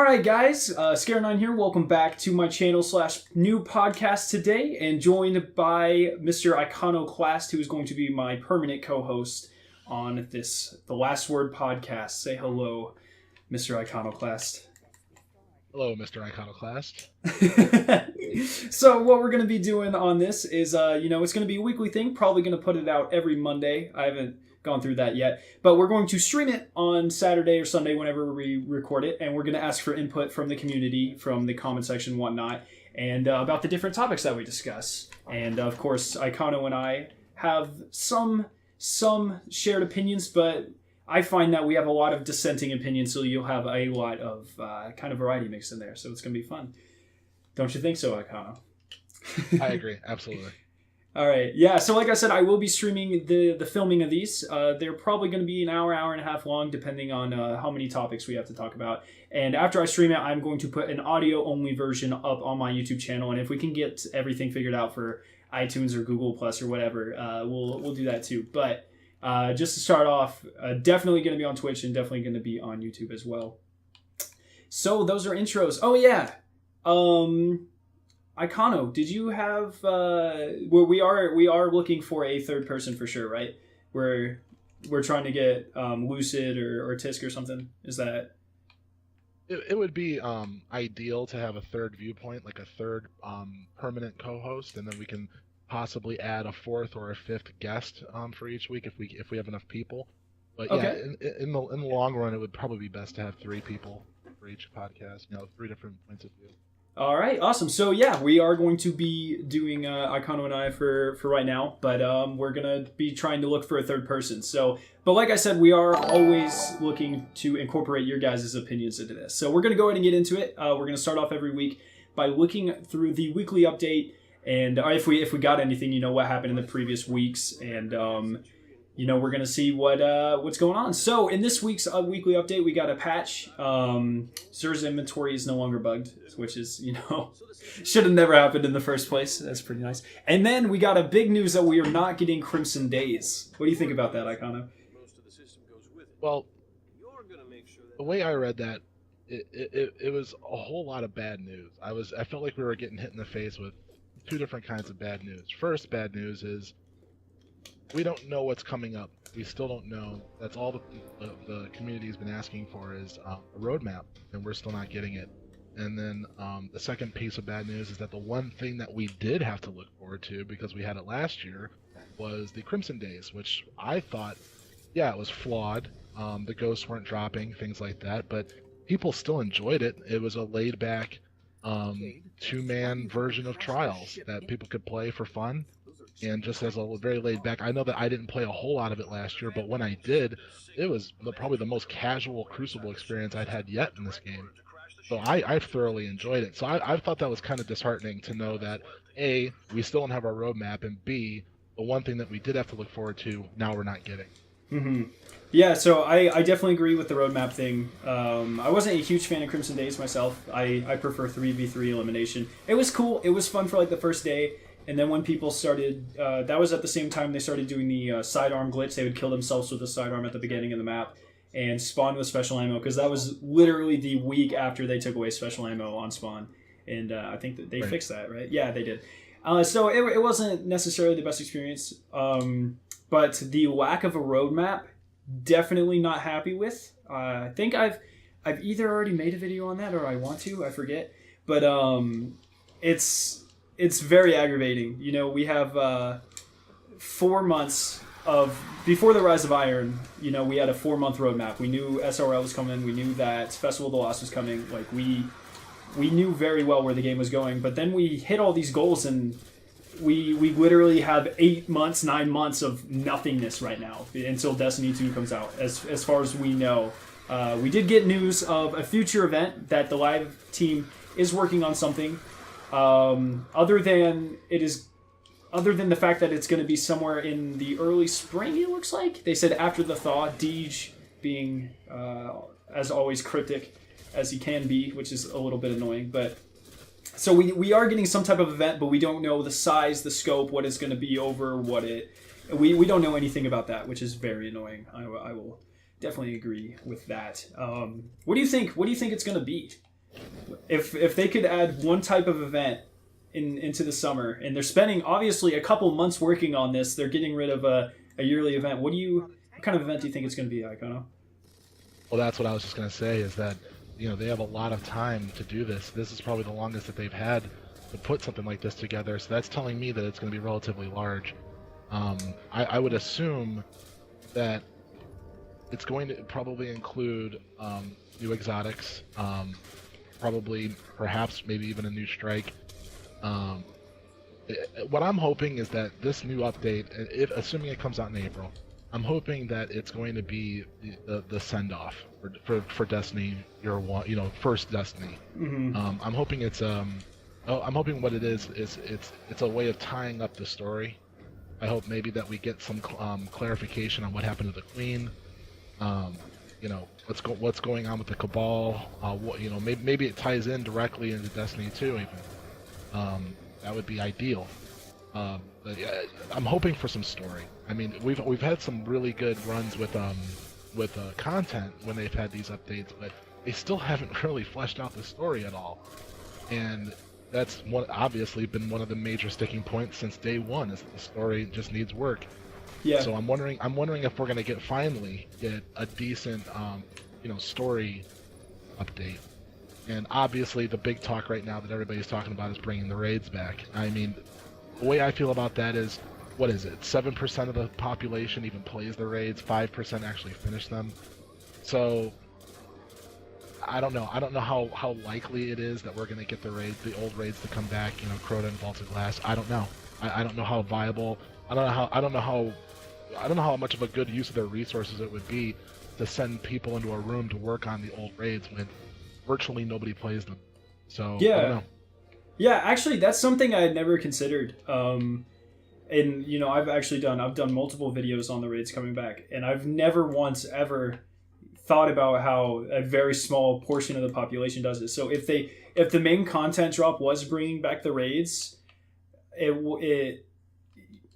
Alright guys, Scare9 here, welcome back to my channel / new podcast today, and joined by Mr. Iconoclast, who is going to be my permanent co-host on this, The Last Word podcast. Say hello, Mr. Iconoclast. Hello, Mr. Iconoclast. So what we're going to be doing on this is, it's going to be a weekly thing, probably going to put it out every Monday. I haven't gone through that yet, but we're going to stream it on Saturday or Sunday whenever we record it, and we're going to ask for input from the community, from the comment section and whatnot, and about the different topics that we discuss. And of course, Icono and I have some shared opinions, but I find that we have a lot of dissenting opinions, so you'll have a lot of kind of variety mixed in there, so it's going to be fun. Don't you think so, Icono? I agree, absolutely. All right, yeah, so like I said, I will be streaming the filming of these. They're probably going to be an hour and a half long, depending on how many topics we have to talk about. And after I stream it, I'm going to put an audio-only version up on my YouTube channel, and if we can get everything figured out for iTunes or Google Plus or whatever, we'll do that too. But just to start off, definitely going to be on Twitch and definitely going to be on YouTube as well. So those are intros. Oh, yeah. Icono, did you have? We are looking for a third person for sure, right? We're trying to get Lucid or Tisk or something. Is that? It would be ideal to have a third viewpoint, like a third permanent co-host, and then we can possibly add a fourth or a fifth guest for each week if we have enough people. But okay. Yeah, in the long run, it would probably be best to have 3 people for each podcast. 3 different points of view. All right, awesome. So yeah, we are going to be doing Icono and I for right now, but we're gonna be trying to look for a third person. So, but like I said, we are always looking to incorporate your guys' opinions into this. So we're gonna go ahead and get into it. We're gonna start off every week by looking through the weekly update, and if we got anything, what happened in the previous weeks, and we're going to see what's going on. So in this week's weekly update, we got a patch. Zer's inventory is no longer bugged, which is, should have never happened in the first place. That's pretty nice. And then we got a big news that we are not getting Crimson Days. What do you think about that, Icono? Well, the way I read that, it was a whole lot of bad news. I felt like we were getting hit in the face with 2 different kinds of bad news. First bad news is we don't know what's coming up. We still don't know. That's all the community's been asking for is a roadmap, and we're still not getting it. And then the second piece of bad news is that the one thing that we did have to look forward to, because we had it last year, was the Crimson Days, which I thought, it was flawed. The ghosts weren't dropping, things like that, but people still enjoyed it. It was a laid-back 2-man version of Trials that people could play for fun. And just as a very laid back, I know that I didn't play a whole lot of it last year, but when I did, it was probably the most casual Crucible experience I'd had yet in this game. So I thoroughly enjoyed it. So I thought that was kind of disheartening to know that, A, we still don't have our roadmap, and B, the one thing that we did have to look forward to, now we're not getting. Mm-hmm. Yeah, so I definitely agree with the roadmap thing. I wasn't a huge fan of Crimson Days myself. I prefer 3v3 elimination. It was cool. It was fun for like the first day. And then when people started, that was at the same time they started doing the sidearm glitch. They would kill themselves with the sidearm at the beginning of the map and spawn with special ammo, because that was literally the week after they took away special ammo on spawn. And I think that they fixed that, right? Yeah, they did. So it wasn't necessarily the best experience. But the lack of a roadmap, definitely not happy with. I think I've either already made a video on that or I want to. I forget. But it's very aggravating. We have 4 months of, before the Rise of Iron, we had a 4-month roadmap. We knew SRL was coming. We knew that Festival of the Lost was coming. Like, we knew very well where the game was going. But then we hit all these goals, and we literally have 8 months, 9 months of nothingness right now until Destiny 2 comes out, as far as we know. We did get news of a future event that the live team is working on something. Other than the fact that it's going to be somewhere in the early spring, it looks like. They said after the thaw, Deej being, as always, cryptic as he can be, which is a little bit annoying. But so we are getting some type of event, but we don't know the size, the scope, what it's going to be over, we don't know anything about that, which is very annoying. I will definitely agree with that. What do you think? What do you think it's going to be? If they could add one type of event into the summer, and they're spending obviously a couple months working on this, they're getting rid of a yearly event. What kind of event do you think it's going to be, Icono? Well, that's what I was just going to say, is that, they have a lot of time to do this. This is probably the longest that they've had to put something like this together, so that's telling me that it's going to be relatively large. I would assume that it's going to probably include new exotics, perhaps, maybe even a new strike. What I'm hoping is that this new update, assuming it comes out in April, I'm hoping that it's going to be the send-off for Destiny Year One, first Destiny. Mm-hmm. I'm hoping I'm hoping what it is it's a way of tying up the story. I hope maybe that we get some clarification on what happened to the Queen. What's going on with the Cabal. Maybe it ties in directly into Destiny 2 even. That would be ideal. But I'm hoping for some story. I mean, we've had some really good runs with content when they've had these updates, but they still haven't really fleshed out the story at all. And that's obviously been one of the major sticking points since day one, is that the story just needs work. Yeah. So I'm wondering if we're gonna finally get a decent story update. And obviously the big talk right now that everybody's talking about is bringing the raids back. I mean, the way I feel about that is, what is it? 7% of the population even plays the raids. 5% actually finish them. So I don't know. I don't know how likely it is that we're gonna get the old raids to come back. Crota and Vaulted Glass. I don't know. I don't know how viable. I don't know how much of a good use of their resources it would be to send people into a room to work on the old raids when virtually nobody plays them. So yeah, I don't know. Yeah, actually, that's something I had never considered. And I've done multiple videos on the raids coming back, and I've never once ever thought about how a very small portion of the population does it. So if the main content drop was bringing back the raids,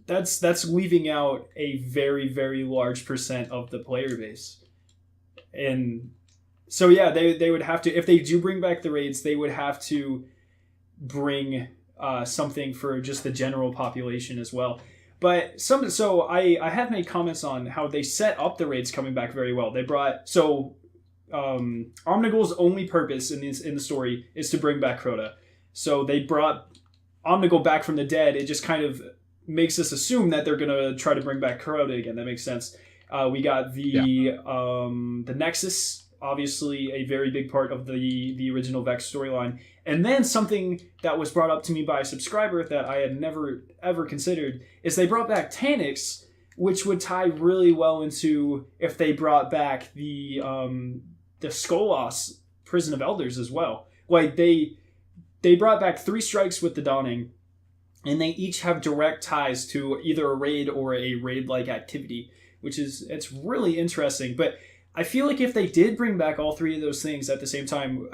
that's leaving out a very, very large percent of the player base. And so yeah, they would have to, if they do bring back the raids, they would have to bring something for just the general population as well. But I have made comments on how they set up the raids coming back very well. They brought Omnigul's only purpose in the story is to bring back Crota. So they brought Omnigul back from the dead. It just kind of makes us assume that they're gonna try to bring back Crota again. That makes sense. We got the Nexus, obviously a very big part of the original Vex storyline. And then something that was brought up to me by a subscriber that I had never ever considered is they brought back Taniks, which would tie really well into if they brought back the Skolas Prison of Elders as well. Like they brought back 3 strikes with the Dawning, and they each have direct ties to either a raid or a raid-like activity, it's really interesting. But I feel like if they did bring back all 3 of those things at the same time,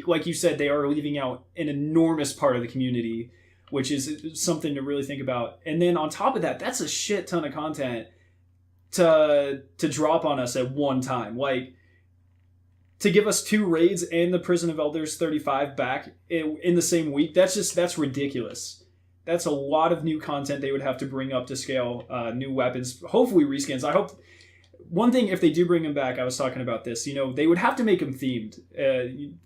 like you said, they are leaving out an enormous part of the community, which is something to really think about. And then on top of that, that's a shit ton of content to drop on us at one time. Like, to give us 2 raids and the Prison of Elders 35 back in the same week, that's ridiculous. That's a lot of new content they would have to bring up to scale, new weapons, hopefully reskins. I hope... One thing, if they do bring him back, I was talking about this, they would have to make him themed.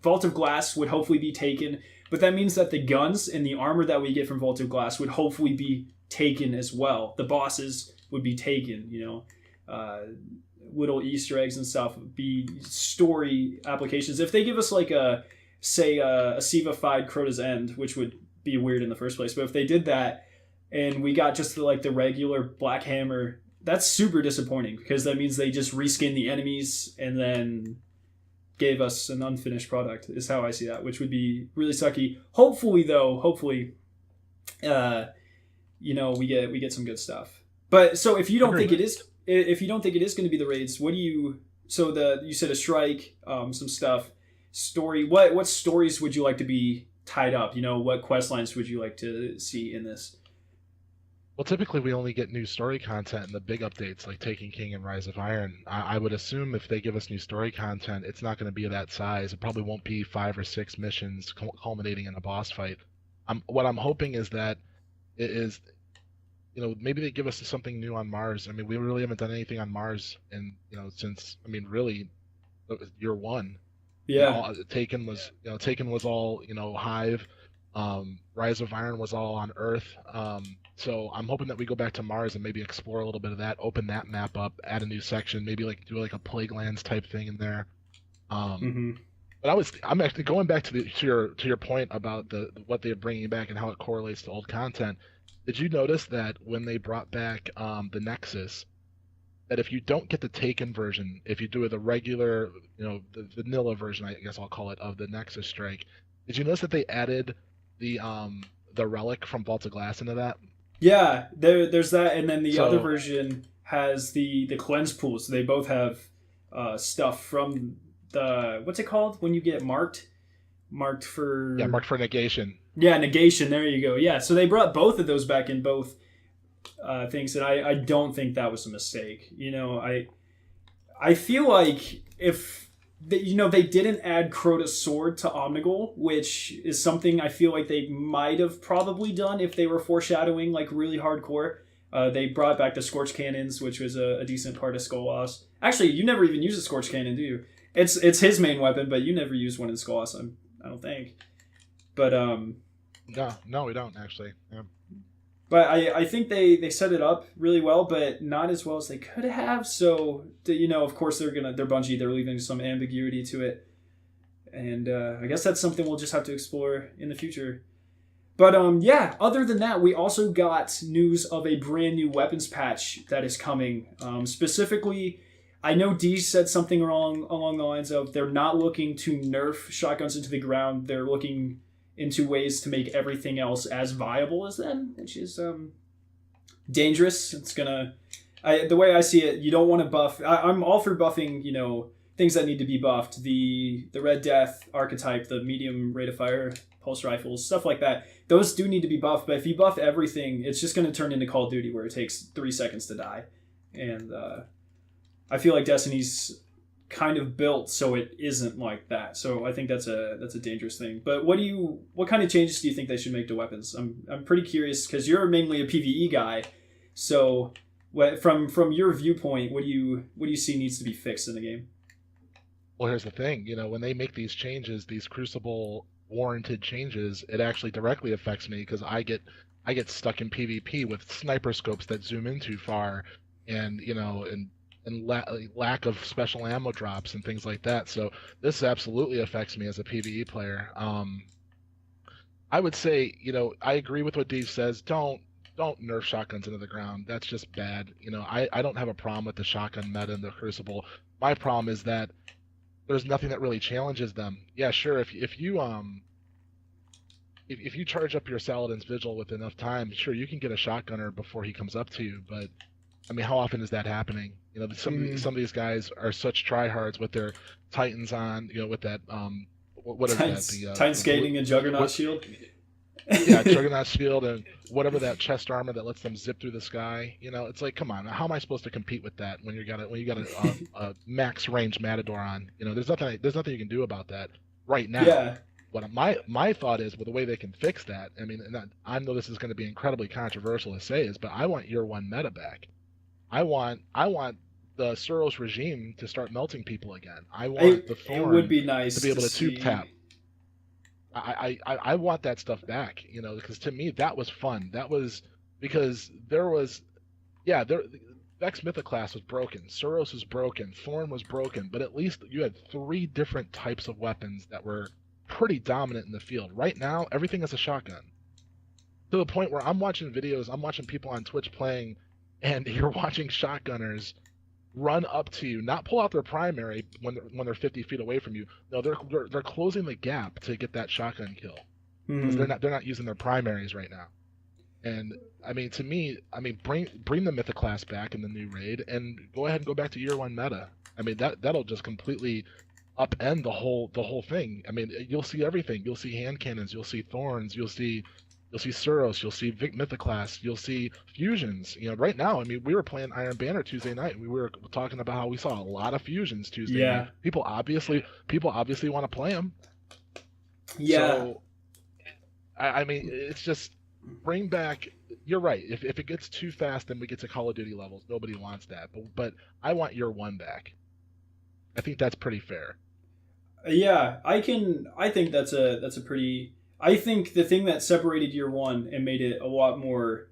Vault of Glass would hopefully be taken, but that means that the guns and the armor that we get from Vault of Glass would hopefully be taken as well. The bosses would be taken, little Easter eggs and stuff would be story applications. If they give us like a Siva-fied Crota's End, which would be weird in the first place, but if they did that and we got just the regular Black Hammer, that's super disappointing because that means they just reskin the enemies and then gave us an unfinished product, is how I see that, which would be really sucky. Hopefully, we get some good stuff. But so if you don't think it is going to be the raids, what do you? So you said a strike, some stuff, story. What stories would you like to be tied up? What quest lines would you like to see in this? Well, typically we only get new story content in the big updates like Taken King and Rise of Iron. I would assume if they give us new story content, it's not going to be of that size. It probably won't be 5 or 6 missions culminating in a boss fight. What I'm hoping is that it is, maybe they give us something new on Mars. I mean, we really haven't done anything on Mars since, I mean, really, year one. Yeah. Taken was all Hive. Rise of Iron was all on Earth. So I'm hoping that we go back to Mars and maybe explore a little bit of that, open that map up, add a new section, maybe like do like a Plague Lands type thing in there. Um, Hmm. but I'm actually going back to your point about the what they're bringing back and how it correlates to old content. Did you notice that when they brought back the Nexus, that if you don't get the Taken version, if you do the regular, the vanilla version, I guess I'll call it, of the Nexus Strike, did you notice that they added the relic from Vault of Glass into that? Yeah, there's that, and then the other So version has the cleanse pool. So they both have stuff from the what's it called when you get marked yeah, for marked for negation. yeah negation. There you go. Yeah, so they brought both of those back in both things, and I don't think that was a mistake. I feel like if they didn't add Crota's sword to Omnigul, which is something I feel like they might have probably done if they were foreshadowing like really hardcore. They brought back the Scorch Cannons, which was a decent part of Skolas. Actually, you never even use a Scorch Cannon, do you? It's his main weapon, but you never use one in Skolas. I don't think. But No, we don't actually. Yeah. But I think they set it up really well, but not as well as they could have. So of course they're Bungie. They're leaving some ambiguity to it, and I guess that's something we'll just have to explore in the future. But yeah. Other than that, we also got news of a brand new weapons patch that is coming. Specifically, I know D said something along the lines of they're not looking to nerf shotguns into the ground. They're looking into ways to make everything else as viable as them, which is dangerous. It's gonna, the way I see it, you don't want to buff. I'm all for buffing, things that need to be buffed. The Red Death archetype, the medium rate of fire, pulse rifles, stuff like that. Those do need to be buffed. But if you buff everything, it's just going to turn into Call of Duty where it takes 3 seconds to die. And I feel like Destiny's kind of built so it isn't like that. So I think that's a dangerous thing. But what kind of changes do you think they should make to weapons? I'm pretty curious because you're mainly a PvE guy. So from your viewpoint, what do you see needs to be fixed in the game? Well, here's the thing. When they make these changes, these Crucible warranted changes, it actually directly affects me because I get stuck in PvP with sniper scopes that zoom in too far, and lack of special ammo drops and things like that. So this absolutely affects me as a PvE player. I would say, I agree with what Dave says. Don't nerf shotguns into the ground. That's just bad. I don't have a problem with the shotgun meta in the Crucible. My problem is that there's nothing that really challenges them. Yeah, sure. If you charge up your Saladin's Vigil with enough time, sure you can get a shotgunner before he comes up to you. But I mean, how often is that happening? Some of these guys are such tryhards with their Titans on. With that what is Titans, that? Titan skating and Juggernaut shield. Yeah, Juggernaut shield and whatever that chest armor that lets them zip through the sky. It's like, come on, how am I supposed to compete with that when you got a max range Matador on? There's nothing you can do about that right now. Yeah. What my thought is, with the way they can fix that. I mean, I know this is going to be incredibly controversial to say, but I want year one meta back. I want the Suros regime to start melting people again. I want the Thorn it would be nice to be able to see... tube tap. I want that stuff back, because to me that was fun. That was because Vex Mythoclast was broken, Suros was broken, Thorn was broken, but at least you had 3 different types of weapons that were pretty dominant in the field. Right now, everything is a shotgun. To the point where I'm watching videos, I'm watching people on Twitch playing, and you're watching shotgunners run up to you, not pull out their primary when they're 50 feet away from you. No, they're closing the gap to get that shotgun kill. Because they're not using their primaries right now. And I mean, to me, bring the Mythoclast back in the new raid and go ahead and go back to year one meta. I mean, that'll just completely upend the whole thing. I mean, you'll see everything. You'll see hand cannons, you'll see thorns, you'll see You'll see Suros, you'll see Vic Mythoclast, you'll see fusions. Right now, I mean, we were playing Iron Banner Tuesday night, and we were talking about how we saw a lot of fusions Tuesday night. Yeah. People obviously want to play them. Yeah. So, I mean, it's just bring back. You're right. If it gets too fast, then we get to Call of Duty levels. Nobody wants that. But I want year one back. I think that's pretty fair. Yeah, I think that's a pretty. I think the thing that separated year one and made it a lot more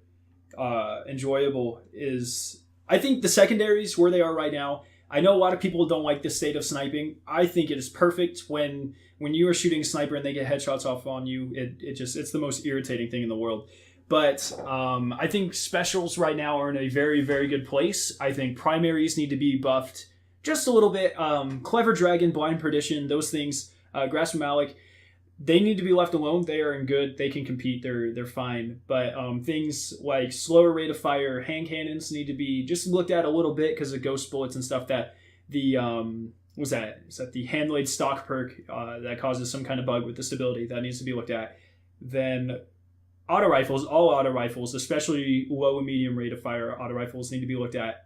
enjoyable is I think the secondaries where they are right now. I know a lot of people don't like the state of sniping. I think it is perfect when you are shooting a sniper and they get headshots off on you. It's the most irritating thing in the world. But I think specials right now are in a very, very good place. I think primaries need to be buffed just a little bit. Clever Dragon, Blind Perdition, those things, Grasp Malik, they need to be left alone. They are in good. They can compete. They're fine. But things like slower rate of fire, hand cannons need to be just looked at a little bit because of ghost bullets and stuff. That the was that is that the hand laid stock perk that causes some kind of bug with the stability that needs to be looked at. Then all auto rifles, especially low and medium rate of fire auto rifles, need to be looked at.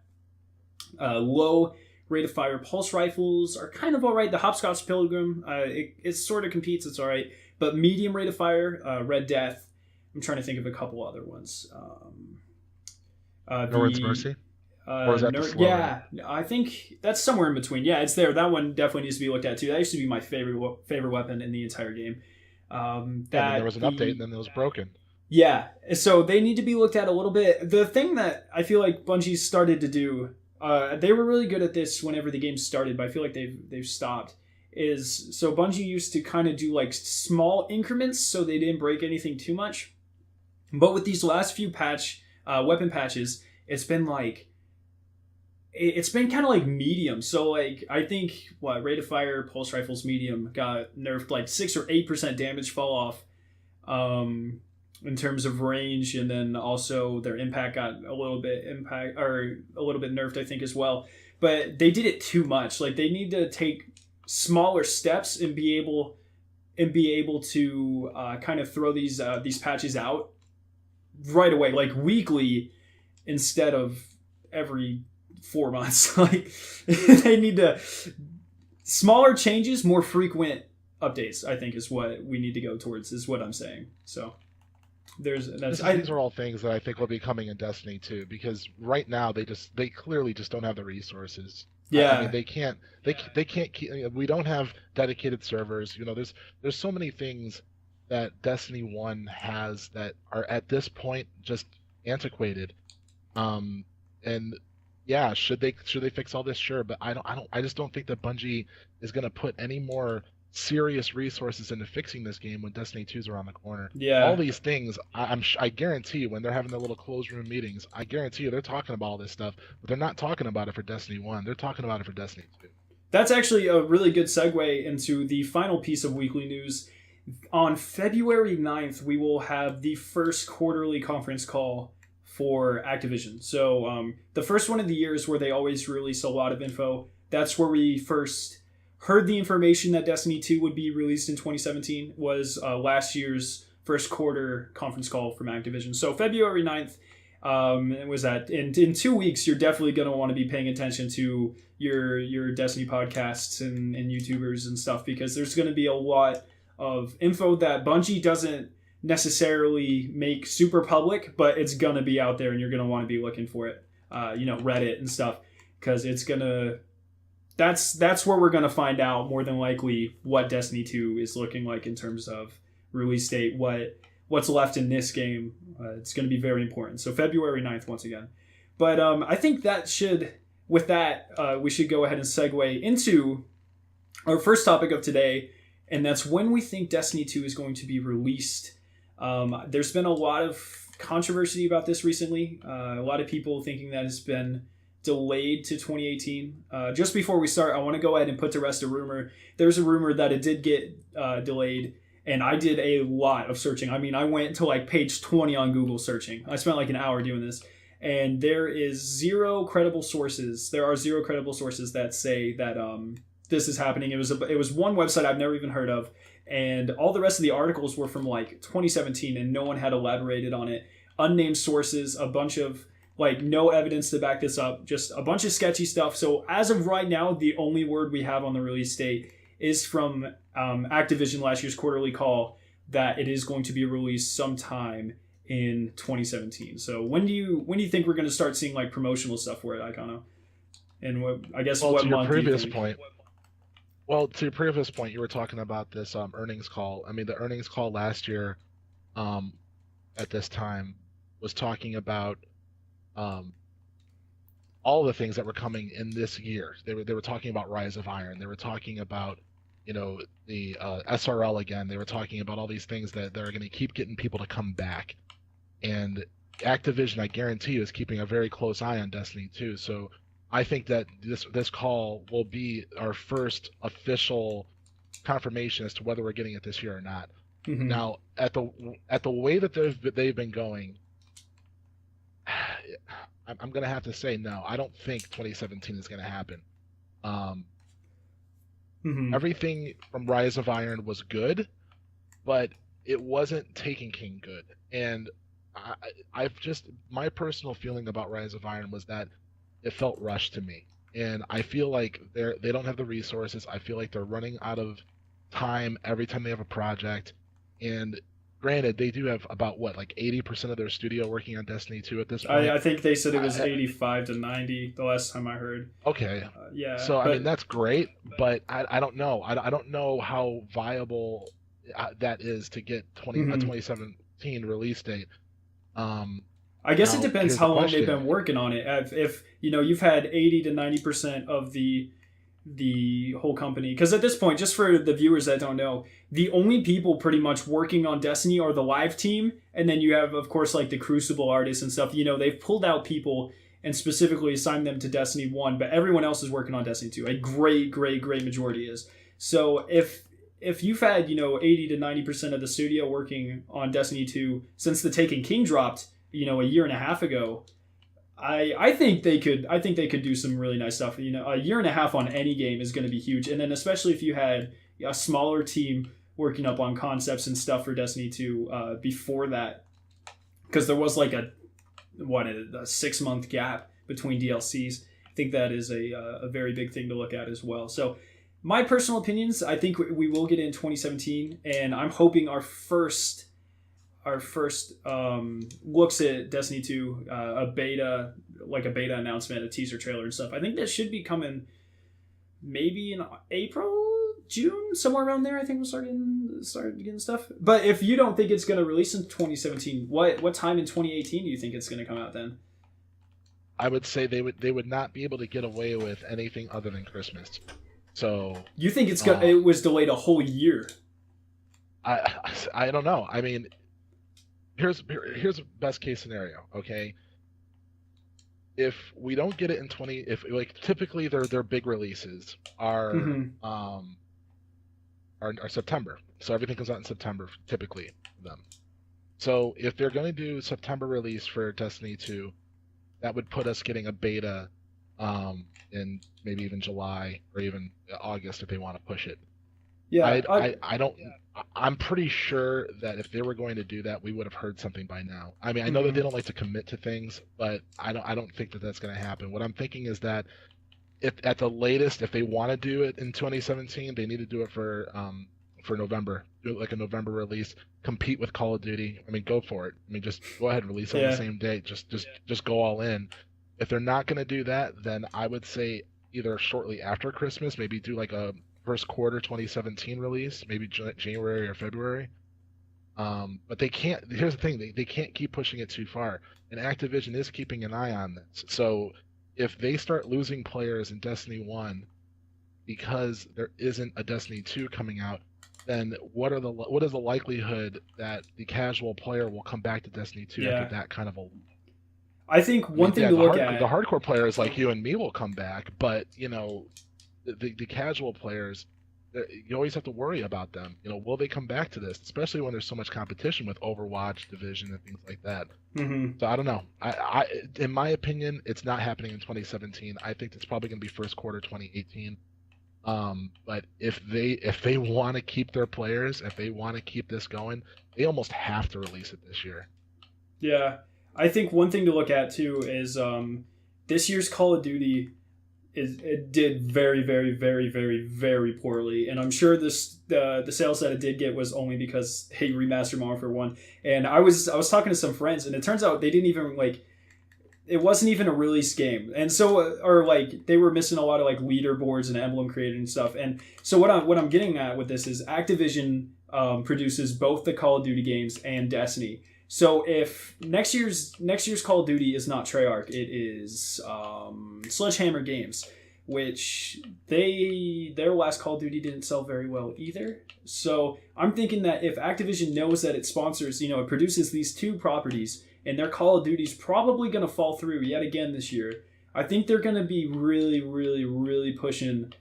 Low rate of fire pulse rifles are kind of all right. The Hopscotch Pilgrim, it sort of competes. It's all right. But medium rate of fire, Red Death. I'm trying to think of a couple other ones. North's Mercy? Or is that the slow yeah, I think that's somewhere in between. Yeah, it's there. That one definitely needs to be looked at too. That used to be my favorite weapon in the entire game. There was an update and then it was broken. Yeah, so they need to be looked at a little bit. The thing that I feel like Bungie started to do, they were really good at this whenever the game started, but I feel like they've stopped. So Bungie used to kind of do like small increments, so they didn't break anything too much. But with these last few weapon patches, it's been kind of like medium. So like I think rate of fire pulse rifles medium got nerfed like 6 or 8% damage fall off. In terms of range, and then also their impact got a little bit nerfed, I think, as well. But they did it too much. Like they need to take smaller steps and be able to kind of throw these patches out right away, like weekly instead of every 4 months. Like they need to smaller changes, more frequent updates, I think, is what we need to go towards, is what I'm saying. So these are all things that I think will be coming in Destiny 2, because right now they clearly just don't have the resources. Yeah, I mean they can't keep. We don't have dedicated servers. There's so many things that Destiny 1 has that are at this point just antiquated. And yeah, should they fix all this? Sure, but I just don't think that Bungie is going to put any more serious resources into fixing this game when Destiny 2 is around the corner. Yeah. All these things, I guarantee you, when they're having their little closed room meetings, I guarantee you they're talking about all this stuff, but they're not talking about it for Destiny 1. They're talking about it for Destiny 2. That's actually a really good segue into the final piece of weekly news. On February 9th, we will have the first quarterly conference call for Activision. So the first one of the year is where they always release a lot of info. That's where we first heard the information that Destiny 2 would be released in 2017, was last year's first quarter conference call from Activision. So February 9th, was that in 2 weeks, you're definitely going to want to be paying attention to your Destiny podcasts and YouTubers and stuff, because there's going to be a lot of info that Bungie doesn't necessarily make super public, but it's going to be out there and you're going to want to be looking for it, Reddit and stuff, because it's going to... That's where we're going to find out more than likely what Destiny 2 is looking like in terms of release date, what's left in this game. It's going to be very important. So February 9th once again. But I think we should go ahead and segue into our first topic of today, and that's when we think Destiny 2 is going to be released. There's been a lot of controversy about this recently. A lot of people thinking that it's been delayed to 2018. Just before we start, I want to go ahead and put to rest a rumor. There's a rumor that it did get delayed, and I did a lot of searching. I mean, I went to like page 20 on Google searching. I spent like an hour doing this, and there are zero credible sources that say that this is happening. It was one website I've never even heard of, and all the rest of the articles were from like 2017, and no one had elaborated on it. Unnamed sources, a bunch of like no evidence to back this up, just a bunch of sketchy stuff. So as of right now, the only word we have on the release date is from Activision last year's quarterly call that it is going to be released sometime in 2017. So when do you think we're going to start seeing like promotional stuff for it, Icono? And what, I guess Well, what to your month do you previous think? point, well, to your previous point, you were talking about this earnings call. I mean, the earnings call last year, um, at this time, was talking about um, all the things that were coming in this year. They were talking about Rise of Iron. They were talking about, the SRL again. They were talking about all these things that they're going to keep getting people to come back. And Activision, I guarantee you, is keeping a very close eye on Destiny 2. So I think that this call will be our first official confirmation as to whether we're getting it this year or not. Mm-hmm. Now, at the way that they've been going, I'm going to have to say no. I don't think 2017 is going to happen. Um, Mm-hmm. Everything from Rise of Iron was good, but it wasn't Taken King good. And I've just my personal feeling about Rise of Iron was that it felt rushed to me, and I feel like they don't have the resources. I feel like they're running out of time every time they have a project. And granted, they do have about what, like 80% of their studio working on Destiny 2 at this point. I think they said it was I, 85 to 90 the last time I heard. okay, Yeah, so I mean but that's great, but I don't know. I don't know how viable that is to get a mhm. 2017 release date. I guess it Now depends here's the how long they've question. been working on it. If you've had 80 to 90% of the whole company, because at this point, just for the viewers that don't know, the only people pretty much working on Destiny are the live team, and then you have, of course, like the Crucible artists and stuff. They've pulled out people and specifically assigned them to Destiny 1, but everyone else is working on Destiny 2. A great, great, great majority is. So if you've had 80 to 90% of the studio working on Destiny 2 since the Taken King dropped, a year and a half ago, I think they could do some really nice stuff. A year and a half on any game is going to be huge, and then especially if you had a smaller team working up on concepts and stuff for Destiny 2 before that, because there was like a 6-month gap between DLCs. I think that is a very big thing to look at as well. So my personal opinions, I think we will get in 2017, and I'm hoping our first looks at Destiny 2, a beta announcement, a teaser trailer and stuff. I think that should be coming maybe in April, June, somewhere around there. I think we'll start getting stuff. But if you don't think it's going to release in 2017, what time in 2018 do you think it's going to come out then? I would say they would not be able to get away with anything other than Christmas. So You think it was delayed a whole year? I don't know. I mean, here's a best case scenario. Okay, if we don't get it in 20, if like typically their big releases Mm-hmm. are September, so everything comes out in September typically for them. So if they're going to do September release for Destiny 2, that would put us getting a beta in maybe even July or even August if they want to push it. Yeah. I don't. I'm pretty sure that if they were going to do that, we would have heard something by now. I mean, I know that they Mhm. don't like to commit to things, but I don't think that that's going to happen. What I'm thinking is that if at the latest, if they want to do it in 2017, they need to do it for November. Do it like a November release. Compete with Call of Duty. I mean, go for it. I mean, just go ahead and release on the Yeah. same day. Just go all in. If they're not going to do that, then I would say either shortly after Christmas, maybe do like a first quarter 2017 release, maybe January or February. But they can't. Here's the thing: they can't keep pushing it too far, and Activision is keeping an eye on this. So if they start losing players in Destiny 1 because there isn't a Destiny 2 coming out, then what is the likelihood that the casual player will come back to Destiny 2 after Yeah. that kind of a? I think I one mean, thing yeah, to the look hardcore players like you and me will come back, but the casual players, you always have to worry about them. Will they come back to this, especially when there's so much competition with Overwatch, Division, and things like that. at. So I don't know. In my opinion, it's not happening in 2017. I think it's probably going to be first quarter 2018. But if they want to keep their players, if they want to keep this going, they almost have to release it this year. Yeah, I think one thing to look at too is this year's Call of Duty it did very, very, very, very, very poorly, and I'm sure the sales that it did get was only because they remastered Modern Warfare 1. And I was talking to some friends, and it turns out they didn't even like it wasn't even a release game, and so or like they were missing a lot of like leaderboards and emblem created and stuff. And so what I'm getting at with this is Activision produces both the Call of Duty games and Destiny. So if next year's Call of Duty is not Treyarch, it is Sledgehammer Games, which their last Call of Duty didn't sell very well either. So I'm thinking that if Activision knows that it sponsors, it produces these two properties, and their Call of Duty's probably going to fall through yet again this year, I think they're going to be really, really, really pushing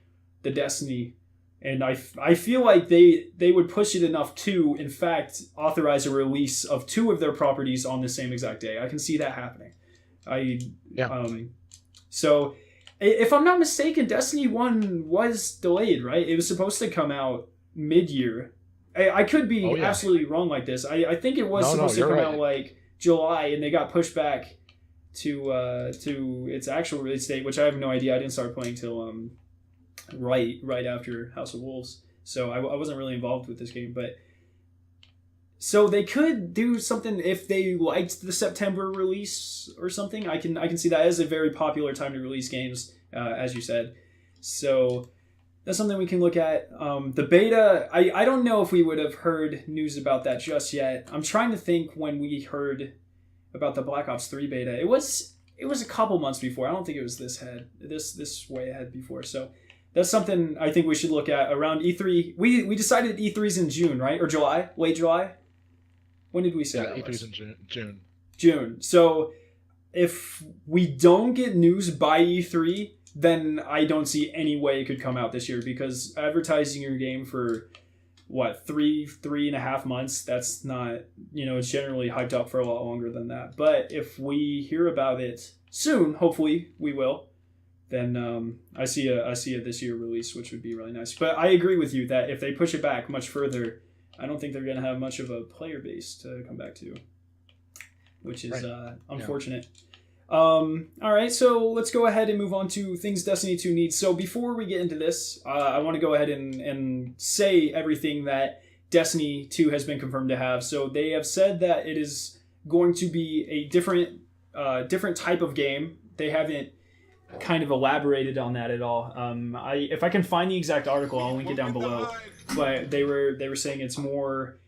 the Destiny. And I feel like they would push it enough to, in fact, authorize a release of two of their properties on the same exact day. I can see that happening. So, if I'm not mistaken, Destiny 1 was delayed, right? It was supposed to come out mid-year. I could be absolutely wrong like this. I think it was supposed to come out like July, and they got pushed back to its actual release date, which I have no idea. I didn't start playing till right after House of Wolves, so I wasn't really involved with this game. But so they could do something if they liked the September release or something. I can see that as a very popular time to release games, as you said. So that's something we can look at. The beta, I don't know if we would have heard news about that just yet. I'm trying to think when we heard about the Black Ops 3 beta. It was a couple months before. I don't think it was this way ahead before. So that's something I think we should look at around E3. We decided E3's in June, right? Or July? Late July? When did we say that E3's was? in June. June. So if we don't get news by E3, then I don't see any way it could come out this year, because advertising your game for three and a half months, that's not, it's generally hyped up for a lot longer than that. But if we hear about it soon, hopefully we will, then I see a this year release, which would be really nice. But I agree with you that if they push it back much further, I don't think they're going to have much of a player base to come back to, which is unfortunate. Yeah. All right, so let's go ahead and move on to things Destiny 2 needs. So before we get into this, I want to go ahead and say everything that Destiny 2 has been confirmed to have. So they have said that it is going to be a different type of game. They haven't kind of elaborated on that at all. If I can find the exact article, I'll link it down below. But they were saying it's more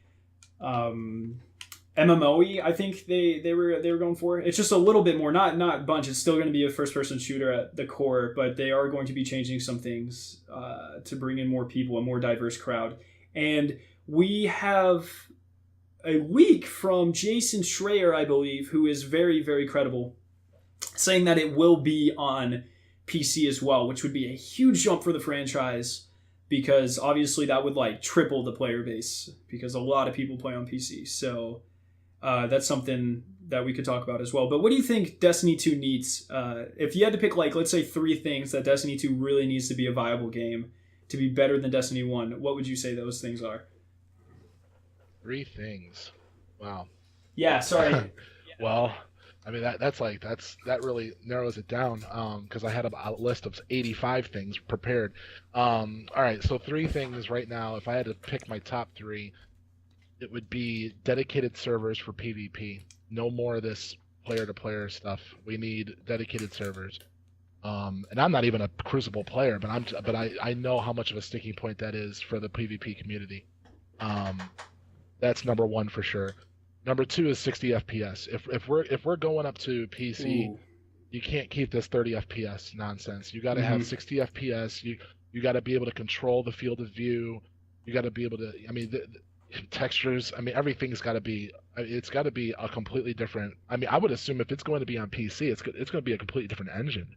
MMO-y, I think they were going for. It's just a little bit more, not a bunch. It's still going to be a first-person shooter at the core, but they are going to be changing some things to bring in more people, a more diverse crowd. And we have a leak from Jason Schreier, I believe, who is very, very credible, saying that it will be on PC as well, which would be a huge jump for the franchise, because obviously that would triple the player base, because a lot of people play on PC. So that's something that we could talk about as well. But what do you think Destiny 2 needs? If you had to pick, let's say 3 things that Destiny 2 really needs to be a viable game, to be better than Destiny 1, what would you say those things are? 3 things. Wow. Yeah, sorry. Well, I mean, that really narrows it down, because I had a list of 85 things prepared. All right, so 3 things right now. If I had to pick my top 3, it would be dedicated servers for PvP. No more of this player-to-player stuff. We need dedicated servers. And I'm not even a Crucible player, but I know how much of a sticking point that is for the PvP community. That's number 1 for sure. Number 2 is 60 FPS. If we're going up to PC, Ooh. You can't keep this 30 FPS nonsense. You got to have 60 FPS. You got to be able to control the field of view. You got to be able to. I mean, the textures. I mean, everything's got to be. It's got to be a completely different. I mean, I would assume if it's going to be on PC, it's going to be a completely different engine.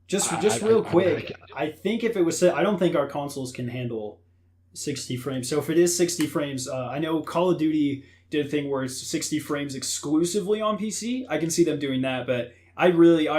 Just real quick, I think if it was, I don't think our consoles can handle 60 frames. So if it is 60 frames, I know Call of Duty did a thing where it's 60 frames exclusively on PC. I can see them doing that, but I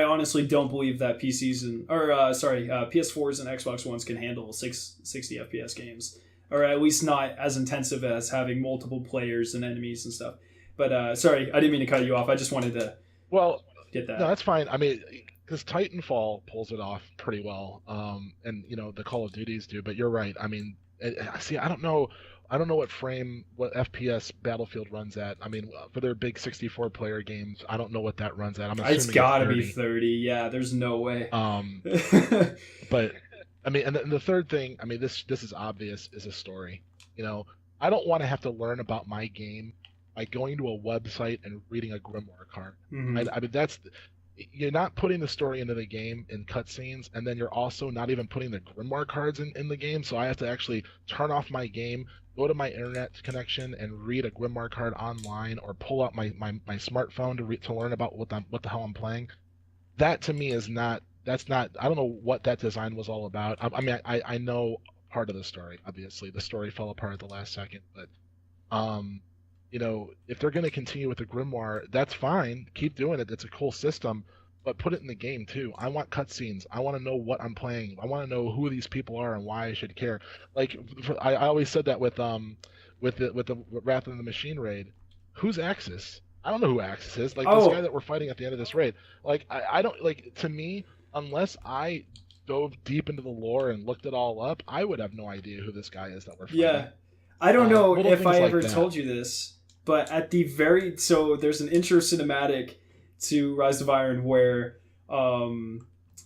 honestly don't believe that PCs PS4s and Xbox Ones can handle 60 FPS games, or at least not as intensive as having multiple players and enemies and stuff. But sorry, I didn't mean to cut you off. I just wanted to Well, get no, that. that's fine. I mean, because Titanfall pulls it off pretty well, and the Call of Duties do. But you're right. I mean, see, I don't know what FPS Battlefield runs at. I mean, for their big 64 player games, I don't know what that runs at. I'm It's assuming got to be 30. 30. Yeah, there's no way. But I mean, and the third thing, I mean, this is obvious, is a story. You know, I don't want to have to learn about my game by going to a website and reading a grimoire card. Mhm. I mean, you're not putting the story into the game in cutscenes, and then you're also not even putting the grimoire cards in the game. So I have to actually turn off my game, go to my internet connection, and read a grimoire card online, or pull out my smartphone to learn about what the hell I'm playing. That to me is not. That's not. I don't know what that design was all about. I mean, I know part of the story. Obviously, the story fell apart at the last second, but um, if they're going to continue with the grimoire, that's fine. Keep doing it. It's a cool system, but put it in the game too. I want cutscenes. I want to know what I'm playing. I want to know who these people are and why I should care. Like I always said that with the Wrath of the Machine raid. Who's Axis? I don't know who Axis is. Like this guy Oh, that we're fighting at the end of this raid. Like I don't like, to me, unless I dove deep into the lore and looked it all up, I would have no idea who this guy is that we're fighting. yeah. I don't know Little if things I like ever that. told you this, but there's an intro cinematic to Rise of Iron where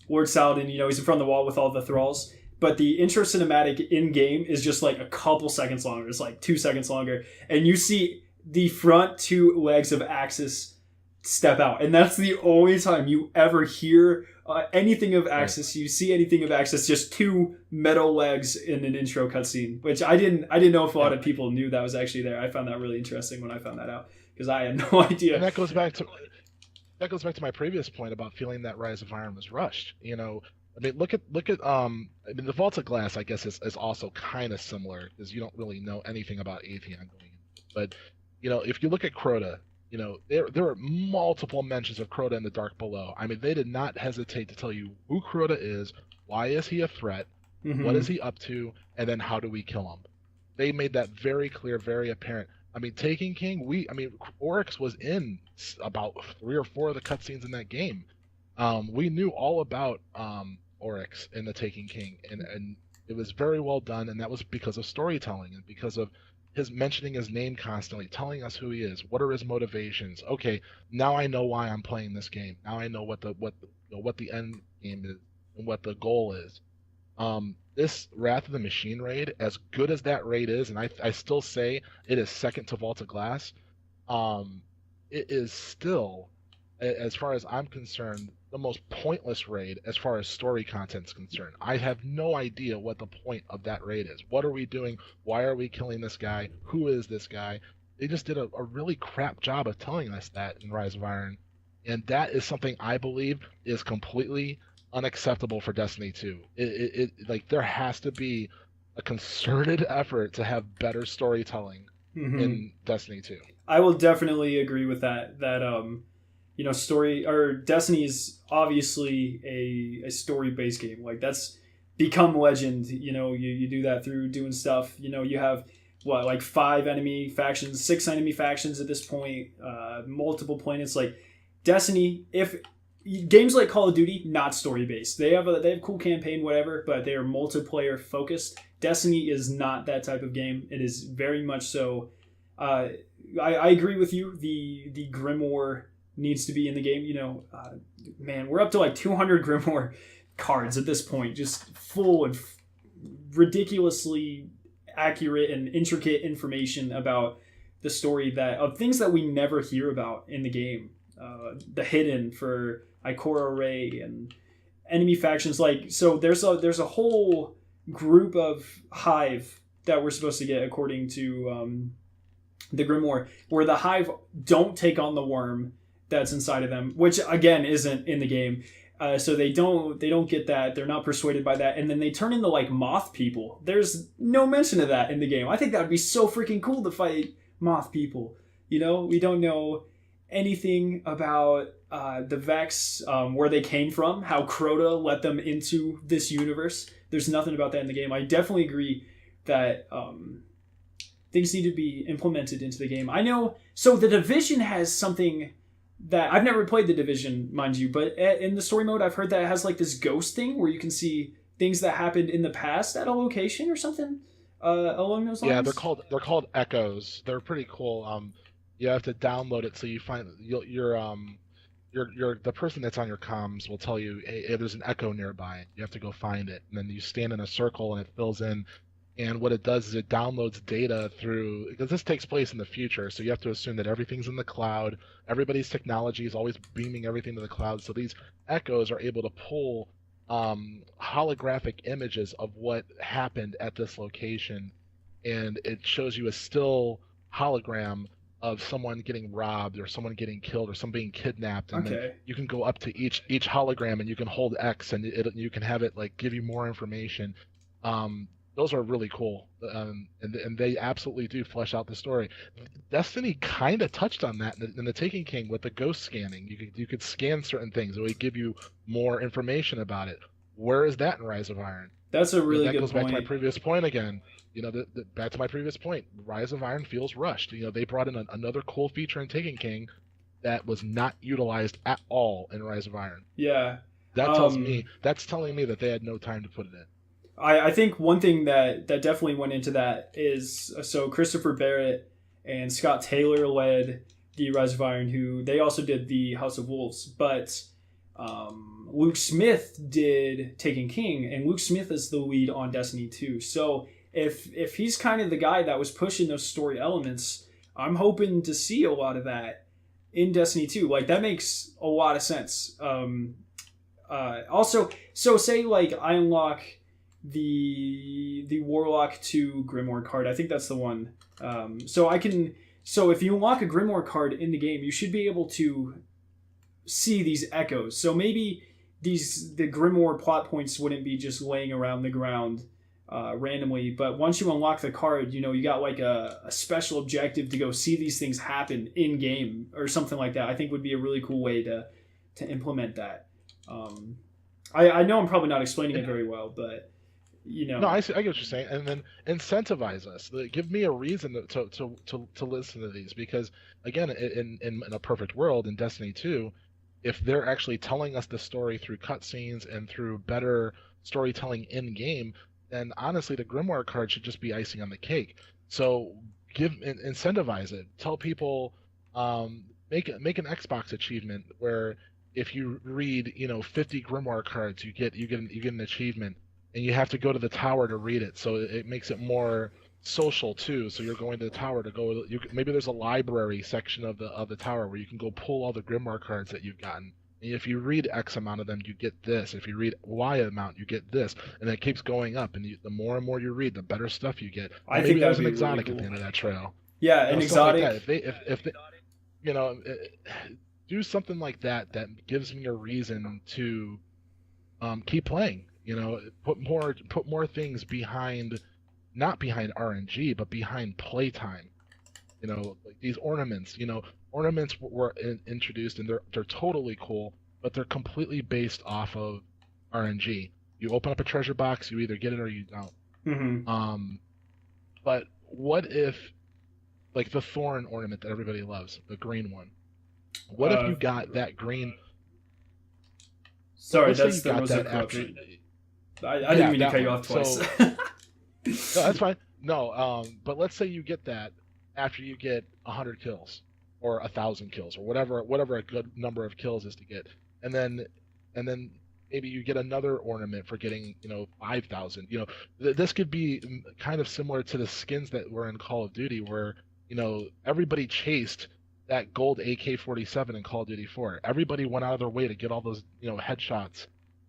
Lord Saladin, he's in front of the wall with all the thralls. But the intro cinematic in game is just like a couple seconds longer. It's like 2 seconds longer, and you see the front two legs of Axis step out, and that's the only time you ever hear anything of Right. Axis. You see anything of Axis, just two metal legs in an intro cutscene, which I didn't know if a lot Yeah. of people knew that was actually there. I found that really interesting when I found that out because I had no And idea. that goes back to my previous point about feeling that Rise of Iron was rushed. I mean, look at I mean, the Vault of Glass, I guess, is also kind of similar because you don't really know anything about Atheon going into it. But if you look at Crota, there are multiple mentions of Crota in the Dark Below. I mean, they did not hesitate to tell you who Crota is, why is he a threat, what Hmm. is he up to, and then how do we kill him. They made that very clear, very apparent. I mean, Taken King, Oryx was in about 3 or 4 of the cutscenes in that game. We knew all about Oryx in the Taken King, and it was very well done, and that was because of storytelling and because of his mentioning his name constantly, telling us who he is, what are his motivations. Okay, now I know why I'm playing this game. Now I know what the end game is and what the goal is. This Wrath of the Machine raid, as good as that raid is, and I still say it is second to Vault of Glass, um, it is still, as far as I'm concerned, the most pointless raid as far as story content is concerned. I have no idea what the point of that raid is. What are we doing? Why are we killing this guy? Who is this guy? They just did a really crap job of telling us that in Rise of Iron. And that is something I believe is completely unacceptable for Destiny 2. Like, there has to be a concerted effort to have better storytelling Hmm. in Destiny 2. I will definitely agree with that. Story or Destiny is obviously a story based game. Like that's become legend. You do that through doing stuff. You have what, like 5 enemy factions, 6 enemy factions at this point, multiple planets. Like Destiny, if games like Call of Duty, not story based. They have cool campaign, whatever, but they are multiplayer focused. Destiny is not that type of game. It is very much so. Uh, I agree with you. The Grimoire needs to be in the game. Man, we're up to like 200 Grimoire cards at this point, just full and ridiculously accurate and intricate information about the story of things that we never hear about in the game. The hidden for Ikora Ray and enemy factions, like so. There's a whole group of hive that we're supposed to get according to the Grimoire, where the hive don't take on the worm that's inside of them, which again isn't in the game. So they don't get that. They're not persuaded by that, and then they turn into like moth people. There's no mention of that in the game. I think that would be so freaking cool to fight moth people. We don't know anything about the Vex, where they came from, how Crota let them into this universe. There's nothing about that in the game. I definitely agree that things need to be implemented into the game. I know. So the Division has something that I've never played the Division, mind you, but in the story mode, I've heard that it has like this ghost thing where you can see things that happened in the past at a location or something along those lines. Yeah, they're called echoes. They're pretty cool. You have to download it so you find your the person that's on your comms will tell you, hey, there's an echo nearby. You have to go find it, and then you stand in a circle and it fills in. And what it does is it downloads data through, because this takes place in the future, so you have to assume that everything's in the cloud. Everybody's technology is always beaming everything to the cloud. So these echoes are able to pull holographic images of what happened at this location, and it shows you a still hologram of someone getting robbed or someone getting killed or someone being kidnapped, and then Okay. you can go up to each hologram and you can hold X and you can have it like give you more information. Those are really cool, and they absolutely do flesh out the story. Destiny kind of touched on that in the Taken King with the ghost scanning. You could scan certain things; it would give you more information about it. Where is that in Rise of Iron? That's a really That good goes back to my point. previous point again. Back to my previous point. Rise of Iron feels rushed. They brought in another cool feature in Taken King that was not utilized at all in Rise of Iron. Yeah. That's telling me that they had no time to put it in. I think one thing that definitely went into that is so Christopher Barrett and Scott Taylor led the Rise of Iron, who they also did the House of Wolves, but Luke Smith did Taken King, and Luke Smith is the lead on Destiny 2. So if he's kind of the guy that was pushing those story elements, I'm hoping to see a lot of that in Destiny 2. Like that makes a lot of sense. Also, so say like I unlock the Warlock 2 Grimoire card. I think that's the one. So if you unlock a Grimoire card in the game, you should be able to see these echoes. So maybe the Grimoire plot points wouldn't be just laying around the ground randomly, but once you unlock the card, you got like a special objective to go see these things happen in game or something like that. I think would be a really cool way to implement that. I know I'm probably not explaining it very well, but No, I get what you're saying, and then incentivize us. Give me a reason to listen to these, because again, in a perfect world in Destiny 2, if they're actually telling us the story through cutscenes and through better storytelling in game, then honestly, the Grimoire card should just be icing on the cake. So incentivize it. Tell people, make an Xbox achievement where if you read 50 Grimoire cards, you get an achievement, and you have to go to the tower to read it. So it makes it more social too. So you're going to the tower to go. Maybe there's a library section of the tower where you can go pull all the Grimoire cards that you've gotten. And if you read X amount of them, you get this. If you read Y amount, you get this, and it keeps going up. And the more and more you read, the better stuff you get. I Maybe think there's that'd an be really exotic cool. at the end of that trail. Yeah, an Stuff like exotic. that. If they, you know, do something like that gives me a reason to keep playing. Put more things behind, not behind RNG, but behind playtime. Like these ornaments. Ornaments were introduced, and they're totally cool, but they're completely based off of RNG. You open up a treasure box, you either get it or you don't. Mm-hmm. But what if, like the thorn ornament that everybody loves, the green one? What if you got that green? Sorry, Let's say that's you the got Rose of that after. Corruption. I didn't mean to That cut you one. off twice. So no, that's fine. No, but let's say you get that after you get 100 kills or 1,000 kills or whatever a good number of kills is to get, and then maybe you get another ornament for getting 5,000. This could be kind of similar to the skins that were in Call of Duty, where everybody chased that gold AK-47 in Call of Duty 4. Everybody went out of their way to get all those headshots,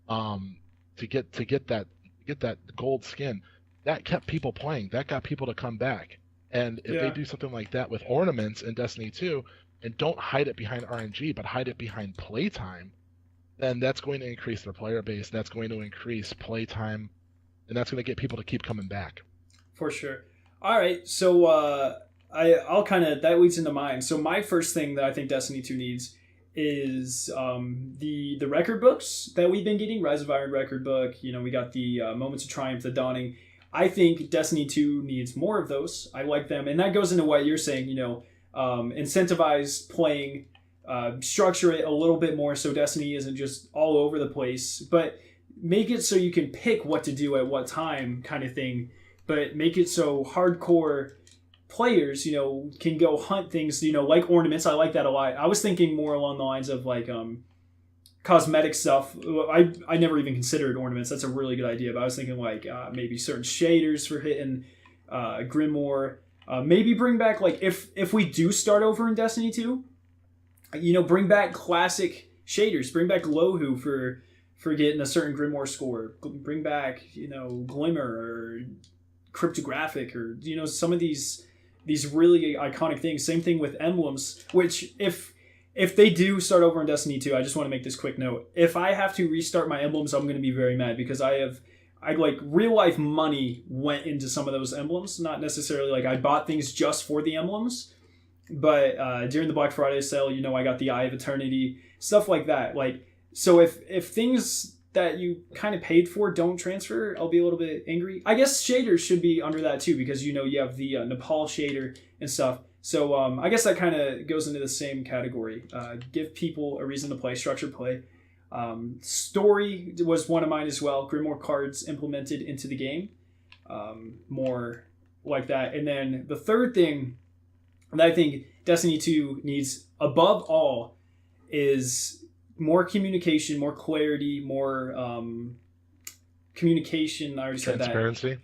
to get that gold skin. That kept people playing. That got people to come back. And if they Yeah. do something like that with ornaments in Destiny 2, and don't hide it behind RNG, but hide it behind playtime, then that's going to increase their player base. That's going to increase playtime, and that's going to get people to keep coming back. For sure. All right, so I'll kind of that leads into mine. So my first thing that I think Destiny 2 needs is the record books that we've been getting. Rise of Iron record book. We got the Moments of Triumph, the Dawning. I think Destiny 2 needs more of those. I like them, and that goes into what you're saying. Incentivize playing, structure it a little bit more so Destiny isn't just all over the place, but make it so you can pick what to do at what time, kind of thing. But make it so hardcore players, can go hunt things, like ornaments. I like that a lot. I was thinking more along the lines of like cosmetic stuff. I never even considered ornaments. That's a really good idea. But I was thinking like maybe certain shaders for hitting Grimoire. Maybe bring back like if we do start over in Destiny 2, bring back classic shaders. Bring back Lohu for getting a certain Grimoire score. Bring back Glimmer or Cryptographic or some of these really iconic things. Same thing with emblems, which if they do start over in Destiny 2, I just want to make this quick note. If I have to restart my emblems, I'm going to be very mad because I like real life money went into some of those emblems. Not necessarily like I bought things just for the emblems, but during the Black Friday sale, I got the Eye of Eternity, stuff like that. Like, so if things that you kind of paid for don't transfer, I'll be a little bit angry. I guess shaders should be under that too because you have the Nepal shader and stuff. So I guess that kind of goes into the same category. Give people a reason to play, structured play. Story was one of mine as well. Grimoire cards implemented into the game. More like that. And then the third thing that I think Destiny 2 needs above all is more communication, more clarity, more communication. I already said that. Transparency.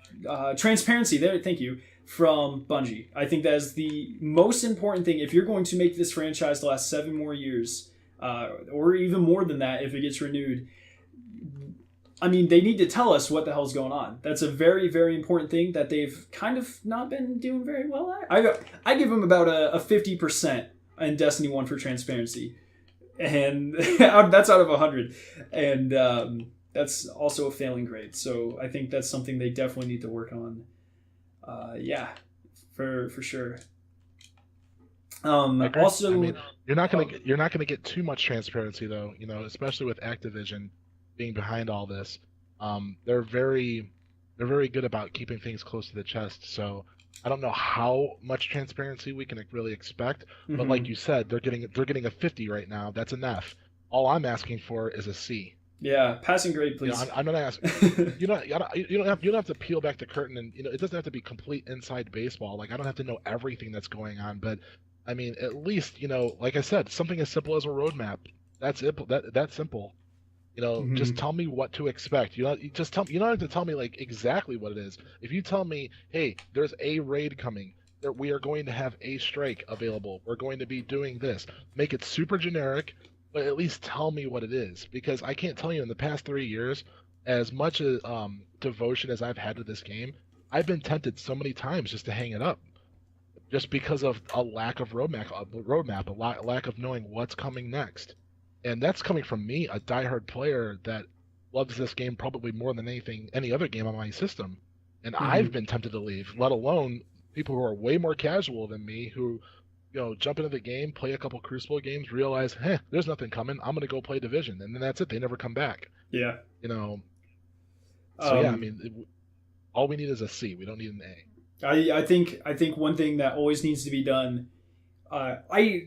Transparency. There, thank you. From Bungie. I think that is the most important thing. If you're going to make this franchise last 7 more years, or even more than that if it gets renewed, I mean, they need to tell us what the hell's going on. That's a very, very important thing that they've kind of not been doing very well at. I give them about a 50% in Destiny 1 for transparency. And that's out of 100. And that's also a failing grade. So I think that's something they definitely need to work on. For sure. Also, I mean, you're not gonna get too much transparency though. Especially with Activision being behind all this. They're very good about keeping things close to the chest. So I don't know how much transparency we can really expect, but like you said, they're getting a 50 right now. That's an F. All I'm asking for is a C. Yeah, passing grade, please. I'm not asking. You don't have to peel back the curtain, and it doesn't have to be complete inside baseball. Like I don't have to know everything that's going on, but I mean, at least like I said, something as simple as a roadmap. That's it. That's simple. Just tell me what to expect. You don't have to tell me like exactly what it is. If you tell me, hey, there's a raid coming, we are going to have a strike available. We're going to be doing this. Make it super generic, but at least tell me what it is. Because I can't tell you in the past 3 years, as much as devotion as I've had to this game, I've been tempted so many times just to hang it up, just because of a lack of roadmap, a lack of knowing what's coming next. And that's coming from me, a diehard player that loves this game probably more than any other game on my system. And I've been tempted to leave, let alone people who are way more casual than me who, jump into the game, play a couple Crucible games, realize, hey, there's nothing coming. I'm going to go play Division. And then that's it. They never come back. Yeah. So, I mean, all we need is a C. We don't need an A. I think one thing that always needs to be done, I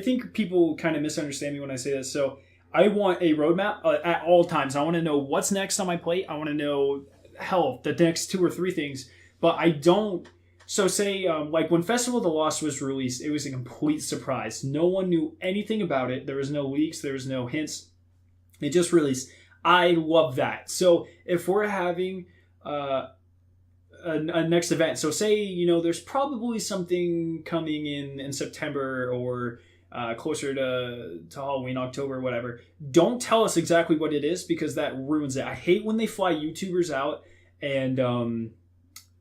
think people kind of misunderstand me when I say this. So I want a roadmap at all times. I want to know what's next on my plate. I want to know, the next 2 or 3 things. But I don't. So say, like when Festival of the Lost was released, it was a complete surprise. No one knew anything about it. There was no leaks. There was no hints. It just released. I love that. So if we're having a next event. So say, there's probably something coming in September or closer to Halloween, October, whatever. Don't tell us exactly what it is because that ruins it. I hate when they fly YouTubers out and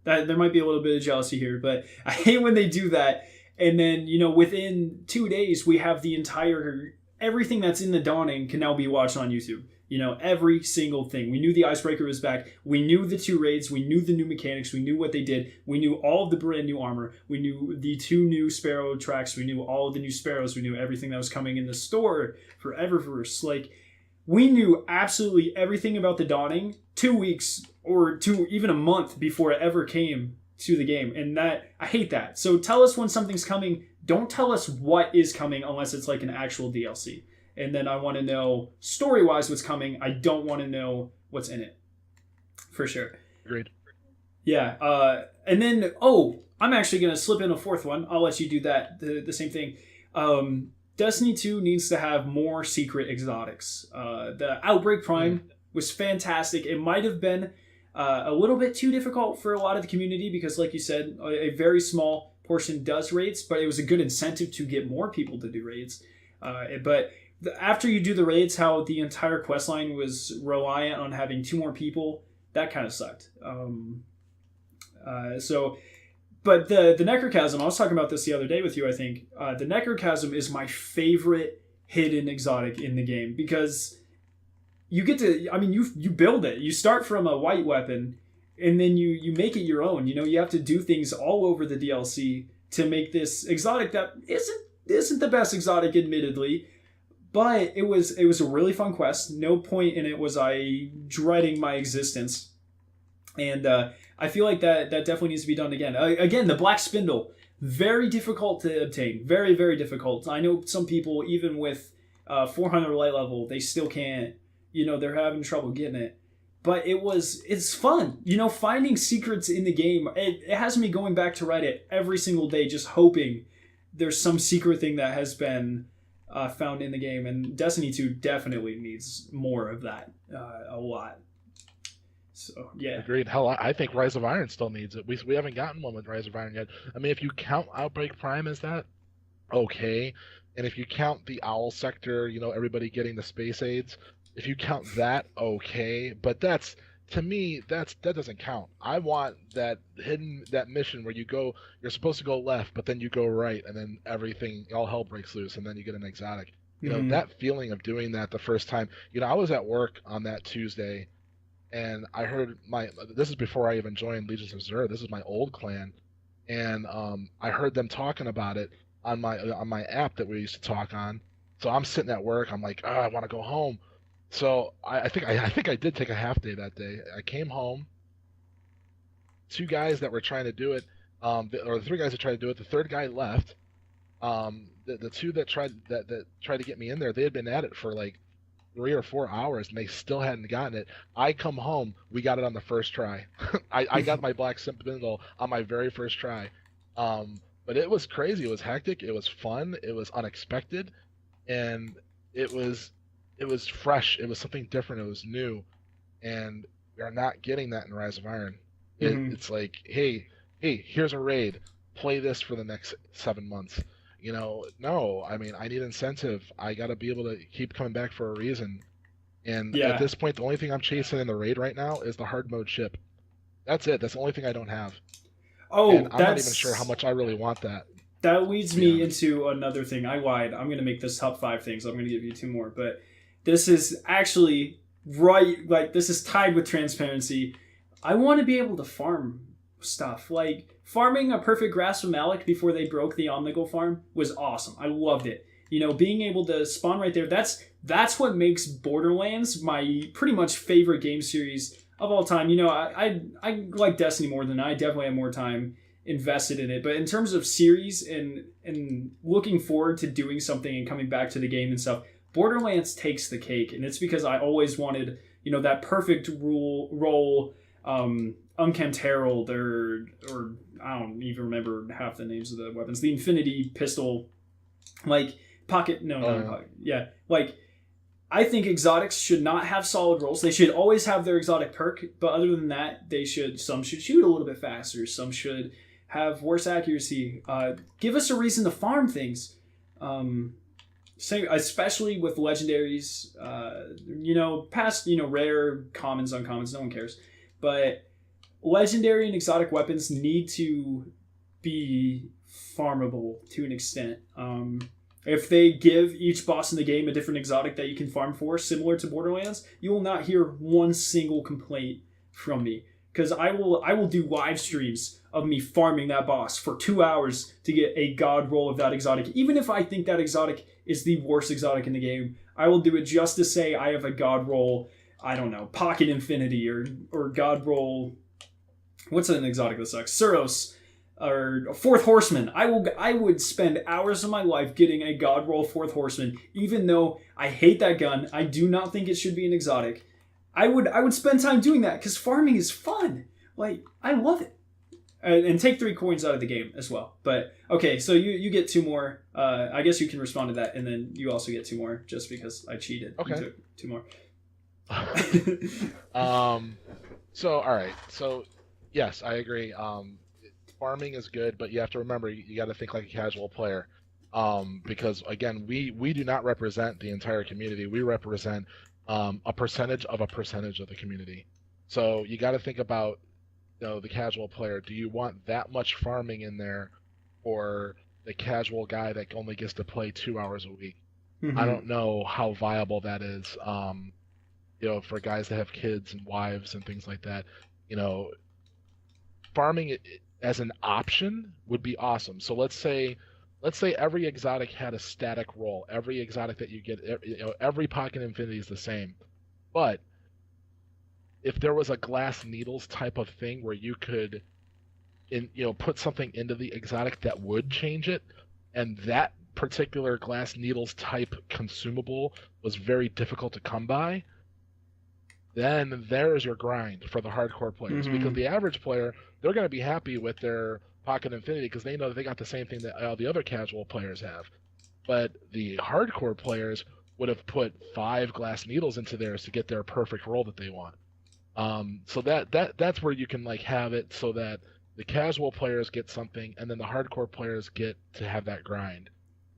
that there might be a little bit of jealousy here, but I hate when they do that. And then, within 2 days, we have the entire everything that's in the Dawning can now be watched on YouTube. You know, every single thing. We knew the Icebreaker was back. We knew the 2 raids. We knew the new mechanics. We knew what they did. We knew all of the brand new armor. We knew the 2 new Sparrow tracks. We knew all of the new Sparrows. We knew everything that was coming in the store for Eververse. Like, we knew absolutely everything about the Dawning 2 weeks or even a month before it ever came to the game. And that, I hate that. So tell us when something's coming. Don't tell us what is coming unless it's like an actual DLC. And then I want to know story-wise what's coming. I don't want to know what's in it. For sure. Agreed. Yeah. And then, I'm actually going to slip in a 4th one. I'll let you do that. The same thing. Destiny 2 needs to have more secret exotics. The Outbreak Prime was fantastic. It might have been a little bit too difficult for a lot of the community because, like you said, a very small portion does raids, but it was a good incentive to get more people to do raids. But after you do the raids, how the entire quest line was reliant on having 2 more people, that kind of sucked. But the Necrochasm, I was talking about this the other day with you, I think. The Necrochasm is my favorite hidden exotic in the game because you get to, you build it. You start from a white weapon and then you make it your own. You know, you have to do things all over the DLC to make this exotic that isn't the best exotic, admittedly. But it was a really fun quest. No point in it was I dreading my existence. And I feel like that definitely needs to be done again. Again, the Black Spindle, very difficult to obtain. Very, very difficult. I know some people, even with 400 light level, they still can't, they're having trouble getting it. But it's fun. Finding secrets in the game, it has me going back to Reddit every single day just hoping there's some secret thing that has been found in the game, and Destiny 2 definitely needs more of that, a lot. So yeah, agreed. Hell, I think Rise of Iron still needs it. We haven't gotten one with Rise of Iron yet. I mean, if you count Outbreak Prime as that, okay, and if you count the Owl Sector, everybody getting the space aids, if you count that, okay, but to me, that doesn't count. I want that mission where you're supposed to go left, but then you go right, and then all hell breaks loose, and then you get an exotic. That feeling of doing that the first time. I was at work on that Tuesday, and I heard this is before I even joined Legions of Xur. This is my old clan, and I heard them talking about it on my app that we used to talk on. So I'm sitting at work. I'm like, I want to go home. So I think I did take a half day that day. I came home. 2 guys that were trying to do it, or the 3 guys that tried to do it. The 3rd guy left. The 2 that tried to get me in there, they had been at it for like 3 or 4 hours, and they still hadn't gotten it. I come home, we got it on the first try. I got my Black Spindle on my very first try. But it was crazy. It was hectic. It was fun. It was unexpected, and it was fresh. It was something different. It was new, and we are not getting that in Rise of Iron. It's like, hey, here's a raid. Play this for the next 7 months. No. I mean, I need incentive. I got to be able to keep coming back for a reason. And at this point, the only thing I'm chasing in the raid right now is the hard mode ship. That's it. That's the only thing I don't have. And I'm not even sure how much I really want that. That leads me into another thing. I lied. I'm going to make this top 5 things. I'm going to give you 2 more. But this is actually this is tied with transparency. I want to be able to farm stuff. Like, farming a perfect grass from Malik before they broke the Omnigul farm was awesome. I loved it. Being able to spawn right there, that's what makes Borderlands my pretty much favorite game series of all time. I like Destiny more than I definitely have more time invested in it. But in terms of series and looking forward to doing something and coming back to the game and stuff, Borderlands takes the cake. And it's because I always wanted, that perfect role, Unkempt Herald, or I don't even remember half the names of the weapons. The Infinity Pistol, like pocket. No, not pocket. Yeah, like I think exotics should not have solid rolls. They should always have their exotic perk, but other than that, some should shoot a little bit faster. Some should have worse accuracy. Give us a reason to farm things. Especially with legendaries, past, rare commons, uncommons, no one cares. But legendary and exotic weapons need to be farmable to an extent. If they give each boss in the game a different exotic that you can farm for, similar to Borderlands, you will not hear one single complaint from me. Because I will do live streams of me farming that boss for 2 hours to get a god roll of that exotic. Even if I think that exotic is the worst exotic in the game, I will do it just to say I have a god roll, I don't know, Pocket Infinity or god roll. What's an exotic that sucks? Suros or Fourth Horseman. I would spend hours of my life getting a god roll Fourth Horseman, even though I hate that gun. I do not think it should be an exotic. I would spend time doing that because farming is fun. Like, I love it. And take 3 coins out of the game as well. But okay, so you get 2 more. I guess you can respond to that, and then you also get 2 more just because I cheated. Okay. You took 2 more. So all right. So yes, I agree. Farming is good, but you have to remember you got to think like a casual player. Because again, we do not represent the entire community. We represent a percentage of the community. So you got to think about, the casual player. Do you want that much farming in there, or the casual guy that only gets to play 2 hours a week? Mm-hmm. I don't know how viable that is. For guys that have kids and wives and things like that. Farming as an option would be awesome. So let's say every exotic had a static roll. Every exotic that you get, every Pocket Infinity is the same. But if there was a glass needles type of thing where you could, put something into the exotic that would change it, and that particular glass needles type consumable was very difficult to come by, then there's your grind for the hardcore players. Mm-hmm. Because the average player, they're going to be happy with their Pocket Infinity because they know that they got the same thing that all the other casual players have. But the hardcore players would have put 5 glass needles into theirs to get their perfect roll that they want. So that's where you can have it so that the casual players get something, and then the hardcore players get to have that grind.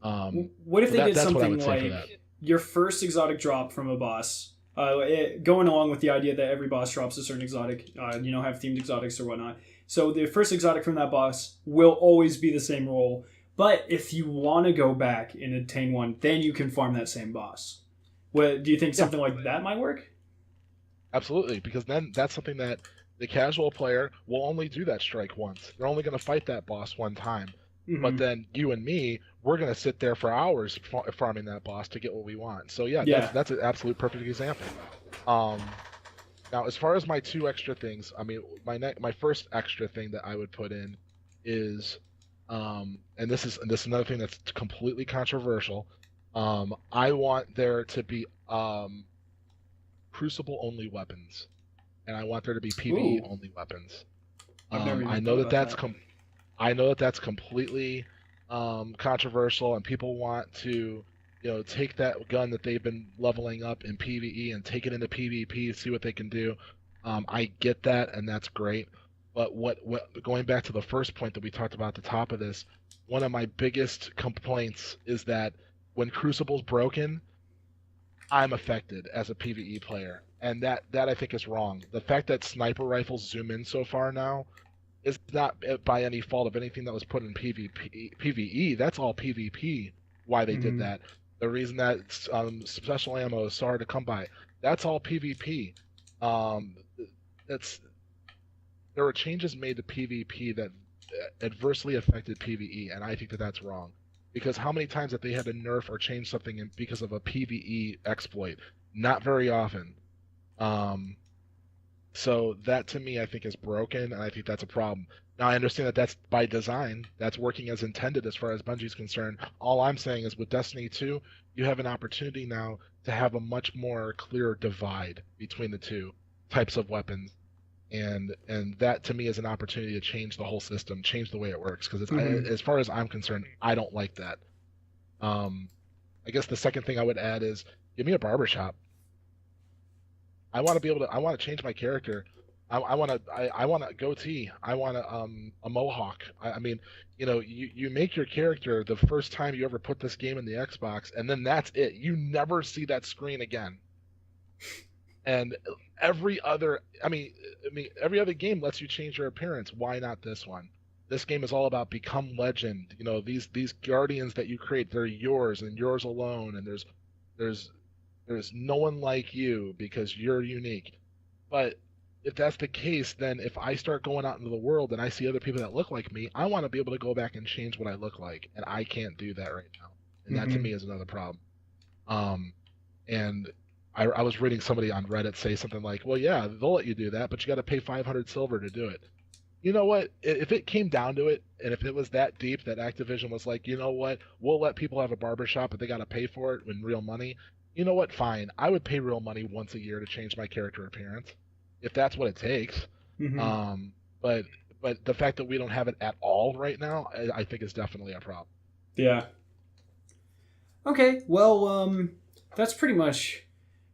What if they did something like your first exotic drop from a boss? Going along with the idea that every boss drops a certain exotic, have themed exotics or whatnot. So the first exotic from that boss will always be the same roll. But if you want to go back and obtain one, then you can farm that same boss. Do you think something like that might work? Absolutely, because then that's something that the casual player will only do that strike once. They're only going to fight that boss one time. Mm-hmm. But then you and me, we're going to sit there for hours farming that boss to get what we want. So that's an absolute perfect example. Now, as far as my 2 extra things, I mean, my first extra thing that I would put in is, and this is another thing that's completely controversial. I want there to be Crucible only weapons, and I want there to be PvE only weapons. I know that's completely controversial, and people want to take that gun that they've been leveling up in PvE and take it into PvP, see what they can do. I get that, and that's great. But what going back to the first point that we talked about at the top of this, one of my biggest complaints is that when Crucible's broken, I'm affected as a PvE player, and that I think is wrong. The fact that sniper rifles zoom in so far now is not by any fault of anything that was put in PvE. That's all PvP. Why they did that. The reason that special ammo is so hard to come by. That's all PvP. There were changes made to PvP that adversely affected PvE, and I think that that's wrong. Because how many times have they had to nerf or change something because of a PvE exploit? Not very often. So that to me I think is broken, and I think that's a problem. Now I understand that that's by design. That's working as intended as far as Bungie's concerned. All I'm saying is with Destiny 2, you have an opportunity now to have a much more clear divide between the 2 types of weapons. And that to me is an opportunity to change the whole system, change the way it works. Because as far as I'm concerned, I don't like that. I guess the second thing I would add is give me a barbershop. I want to be able to. I want to change my character. I want a goatee. I want a mohawk. I mean, you make your character the first time you ever put this game in the Xbox, and then that's it. You never see that screen again. And every other game lets you change your appearance. Why not this one? This game is all about become legend. You know, these guardians that you create, they're yours and yours alone, and there's there's no one like you because you're unique. But if that's the case, then if I start going out into the world and I see other people that look like me, I want to be able to go back and change what I look like, and I can't do that right now. And that to Mm-hmm. me is another problem. Um, and I was reading somebody on Reddit say something like, "Well, yeah, they'll let you do that, but you got to pay 500 silver to do it." You know what? If it came down to it, and if it was that deep that Activision was like, you know what, we'll let people have a barbershop, but they got to pay for it in real money. You know what? Fine. I would pay real money once a year to change my character appearance, if that's what it takes. Mm-hmm. Um, but but the fact that we don't have it at all right now, I think is definitely a problem. Yeah. Okay. Well, that's pretty much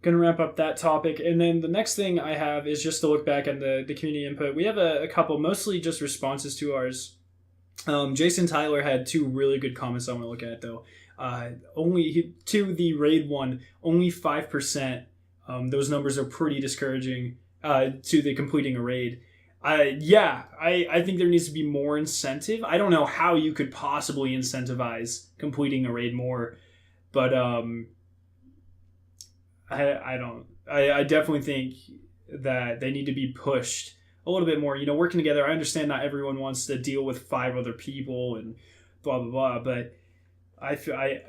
gonna wrap up that topic. And then the next thing I have is just to look back at the community input. We have a couple, mostly just responses to ours. Jason Tyler had two really good comments I want to look at though. To the raid one, only 5%. Those numbers are pretty discouraging. To the completing a raid. I think there needs to be more incentive. I don't know how you could possibly incentivize completing a raid more, but I don't. I definitely think that they need to be pushed a little bit more. You know, working together. I understand not everyone wants to deal with 5 other people and blah blah blah, but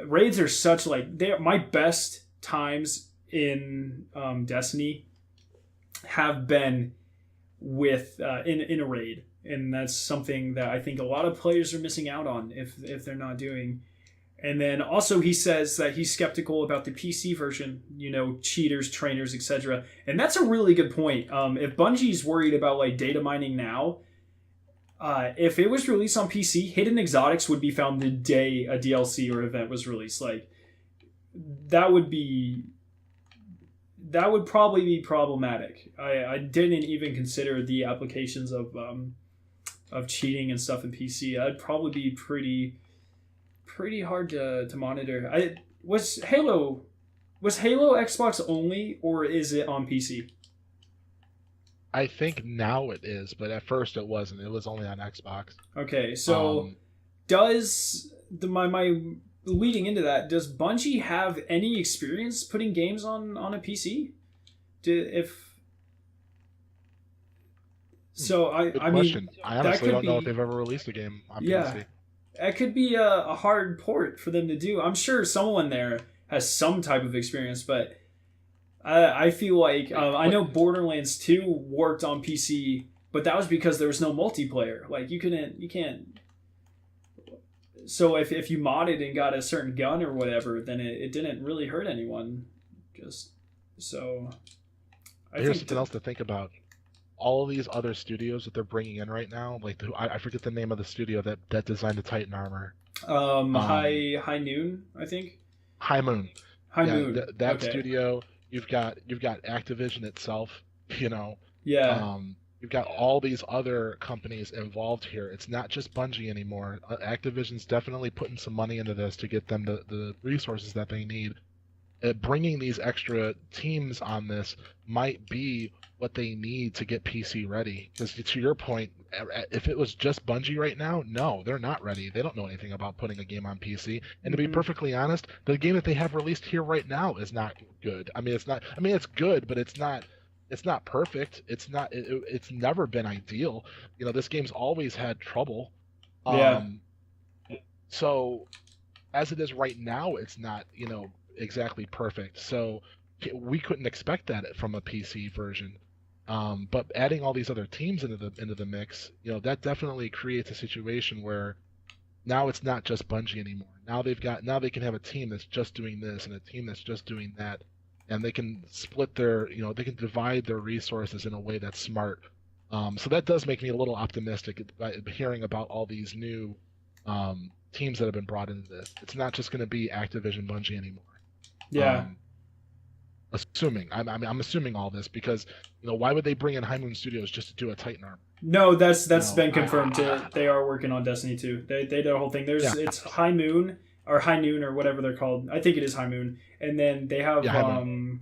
raids are such like they my best times in Destiny have been with in a raid, and that's something that I think a lot of players are missing out on if they're not doing. And then also he says that he's skeptical about the PC version, you know, cheaters, trainers, etc. And that's a really good point. If Bungie's worried about like data mining now, if it was released on PC, hidden exotics would be found the day a DLC or event was released. Like that would be that would probably be problematic. I didn't even consider the applications of cheating and stuff in PC. That'd probably be pretty hard to monitor. Was Halo Xbox only, or is it on PC? I think now it is, but at first it wasn't. It was only on Xbox. Okay, so Um, does my leading into that, does Bungie have any experience putting games on a PC? If so, Good I mean question. I that honestly could don't know if be they've ever released a game on yeah, PC. that could be a hard port for them to do. I'm sure someone there has some type of experience, but I feel like I What know Borderlands 2 worked on PC, but that was because there was no multiplayer. Like you can't. So if you modded and got a certain gun or whatever, then it didn't really hurt anyone. Just so I Here's think something else to think about. All of these other studios that they're bringing in right now, like I forget the name of the studio that designed the Titan armor. Um, High Noon, I think. High Moon. High Yeah, Moon. that Okay. studio. You've got Activision itself. You know, Yeah. you've got all these other companies involved here. It's not just Bungie anymore. Activision's definitely putting some money into this to get them the resources that they need. Bringing these extra teams on this might be what they need to get PC ready. Because to your point, if it was just Bungie right now, no, they're not ready. They don't know anything about putting a game on PC. And to be Hmm. perfectly honest, the game that they have released here right now is not good. I mean, it's not. I mean, it's good, but it's not. It's not perfect. It's not. It's never been ideal. You know, this game's always had trouble. Yeah. Um, so as it is right now, it's not, exactly perfect. So we couldn't expect that from a PC version. But adding all these other teams into the mix, that definitely creates a situation where now it's not just Bungie anymore. Now they can have a team that's just doing this and a team that's just doing that, and they can split they can divide their resources in a way that's smart. So that does make me a little optimistic by hearing about all these new teams that have been brought into this. It's not just going to be Activision Bungie anymore. Yeah. Um, I'm assuming all this because why would they bring in High Moon Studios just to do a Titan armor? No, that's No, been confirmed. They are working on Destiny 2. They did a whole thing. yeah, It's High Moon or High Noon or whatever they're called. I think it is High Moon. And then yeah, High Moon.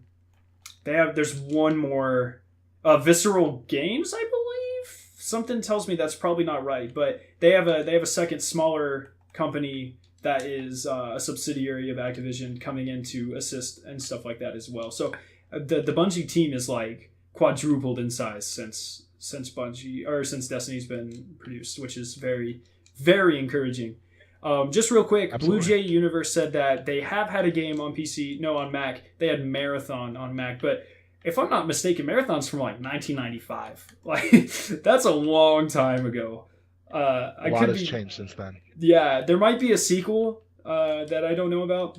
there's one more Visceral Games, I believe. something tells me that's probably not right, but they have a second smaller company that is a subsidiary of Activision coming in to assist and stuff like that as well. So the Bungie team is like quadrupled in size since Destiny's been produced, which is very, very encouraging. Just real quick, Absolutely. Blue Jay Universe said that they have had a game on on Mac. They had Marathon on Mac, but if I'm not mistaken, Marathon's from like 1995. Like that's a long time ago. A lot has changed since then. Yeah, there might be a sequel that I don't know about.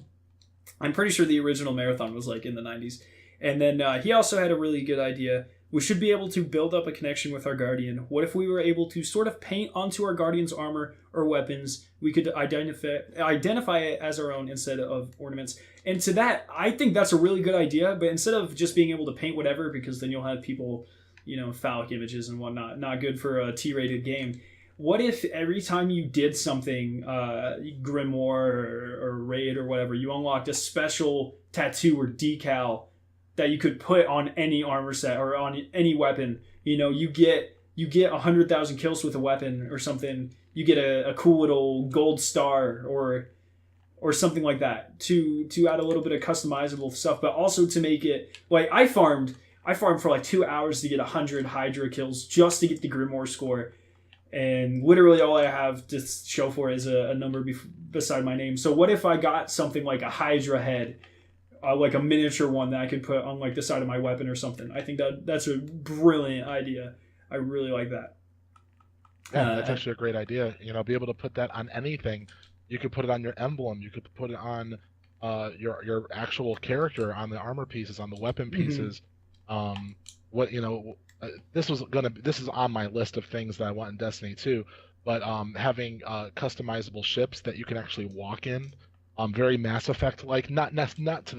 I'm pretty sure the original Marathon was like in the 90s. And then he also had a really good idea. We should be able to build up a connection with our Guardian. What if we were able to sort of paint onto our Guardian's armor or weapons? We could identify it as our own instead of ornaments. And to that, I think that's a really good idea. But instead of just being able to paint whatever, because then you'll have people, phallic images and whatnot, not good for a T-rated game. What if every time you did something, Grimoire or Raid or whatever, you unlocked a special tattoo or decal that you could put on any armor set or on any weapon? You get 100,000 kills with a weapon or something. You get a cool little gold star or something like that to add a little bit of customizable stuff, but also to make it like I farmed for like 2 hours to get 100 Hydra kills just to get the Grimoire score. And literally all I have to show for is a number beside my name. So what if I got something like a Hydra head, like a miniature one that I could put on like the side of my weapon or something? I think that's a brilliant idea. I really like that. Yeah, that's actually a great idea. Be able to put that on anything. You could put it on your emblem. You could put it on your actual character, on the armor pieces, on the weapon pieces. This is on my list of things that I want in Destiny 2, but having customizable ships that you can actually walk in, very Mass Effect like, not to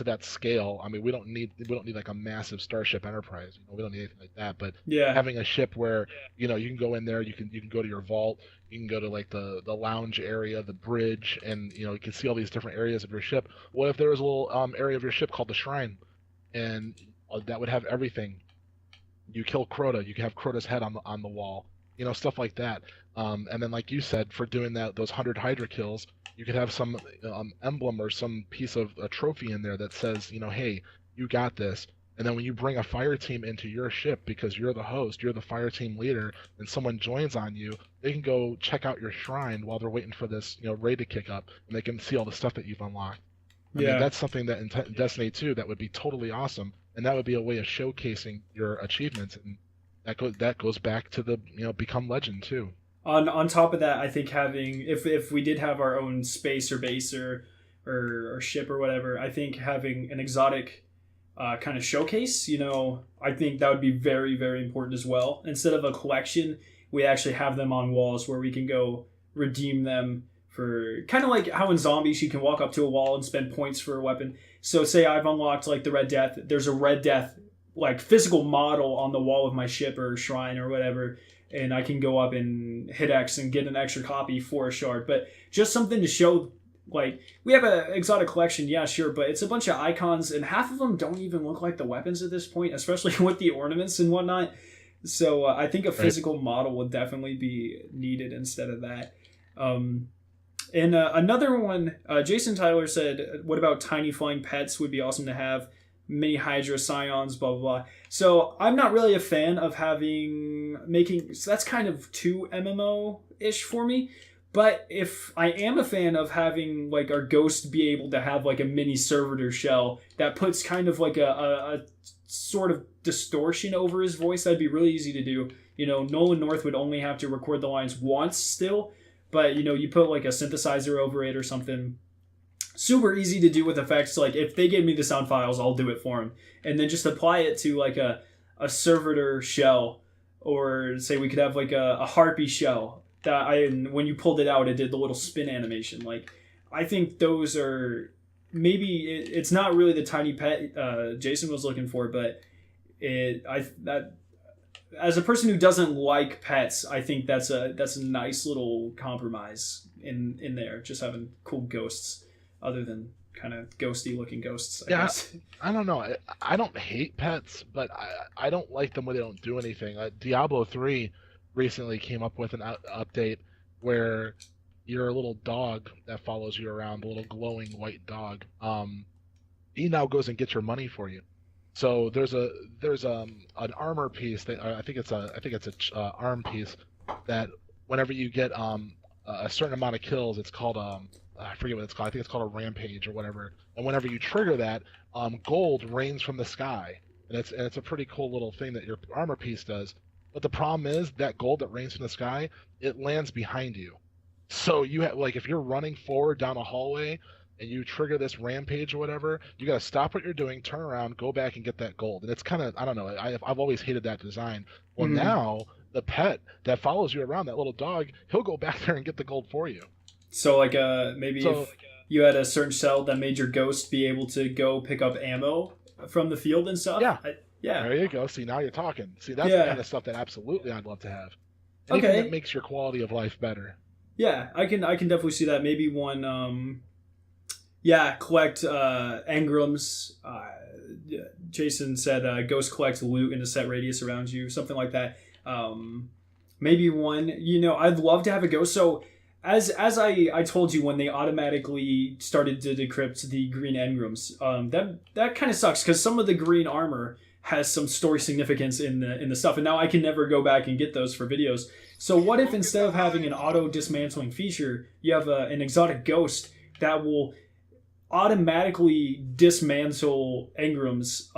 that scale. I mean, we don't need like a massive Starship Enterprise. We don't need anything like that. But Yeah. having a ship where you can go in there, you can go to your vault, you can go to like the lounge area, the bridge, and you can see all these different areas of your ship. What if there was a little area of your ship called the Shrine, and that would have everything? You kill Crota, you can have Crota's head on the wall, stuff like that. And then, like you said, for doing those 100 Hydra kills, you could have some emblem or some piece of a trophy in there that says, hey, you got this. And then when you bring a fire team into your ship, because you're the host, you're the fire team leader, and someone joins on you, they can go check out your shrine while they're waiting for this raid to kick up, and they can see all the stuff that you've unlocked. I mean, that's something that in Destiny 2 that would be totally awesome. And that would be a way of showcasing your achievements, and that goes back to the become legend too. On top of that, I think having if we did have our own space or base or ship or whatever, I think having an exotic kind of showcase, I think that would be very, very important as well. Instead of a collection, we actually have them on walls where we can go redeem them for, kind of like how in Zombies you can walk up to a wall and spend points for a weapon. So say I've unlocked like the Red Death, there's a Red Death like physical model on the wall of my ship or shrine or whatever, and I can go up and hit X and get an extra copy for a shard. But just something to show, like, we have an exotic collection, yeah, sure, but it's a bunch of icons, and half of them don't even look like the weapons at this point, especially with the ornaments and whatnot. So I think a physical model would definitely be needed instead of that. And another one, Jason Tyler said, what about tiny flying pets? Would be awesome to have. Mini Hydra, Scions, blah, blah, blah. So I'm not really a fan of so that's kind of too MMO-ish for me. But if I am a fan of having like our Ghost be able to have like a mini servitor shell that puts kind of like a sort of distortion over his voice, that'd be really easy to do. Nolan North would only have to record the lines once still. But, you put like a synthesizer over it or something. Super easy to do with effects. Like, if they give me the sound files, I'll do it for them. And then just apply it to like a servitor shell. Or say we could have like a harpy shell. When you pulled it out, it did the little spin animation. Like, I think those are... Maybe it's not really the tiny pet Jason was looking for, but as a person who doesn't like pets, I think that's a nice little compromise in there. Just having cool ghosts, other than kind of ghosty looking ghosts, I Yeah, guess. I don't know. I don't hate pets, but I don't like them when they don't do anything. Diablo 3 recently came up with an update where your little dog that follows you around, the little glowing white dog, he now goes and gets your money for you. So there's an armor piece that I think it's a arm piece that whenever you get a certain amount of kills, it's called I forget what it's called. I think it's called a rampage or whatever. And whenever you trigger that, gold rains from the sky, and it's a pretty cool little thing that your armor piece does. But the problem is that gold that rains from the sky, it lands behind you. So you have like if you're running forward down a hallway and you trigger this rampage or whatever, you got to stop what you're doing, turn around, go back and get that gold. And it's kind of I don't know. I've always hated that design. Well, now the pet that follows you around, that little dog, he'll go back there and get the gold for you. So like maybe if you had a certain cell that made your ghost be able to go pick up ammo from the field and stuff. Yeah. Yeah. There you go. See, now you're talking. See, that's the kind of stuff that absolutely I'd love to have. Anything that makes your quality of life better. Yeah, I can definitely see that. Maybe one collect engrams. Jason said ghost collect loot in a set radius around you, something like that. Maybe one, I'd love to have a ghost. So as I told you when they automatically started to decrypt the green engrams, that kind of sucks because some of the green armor has some story significance in the stuff, and now I can never go back and get those for videos. So what if instead of having an auto dismantling feature, you have an exotic ghost that will automatically dismantle engrams?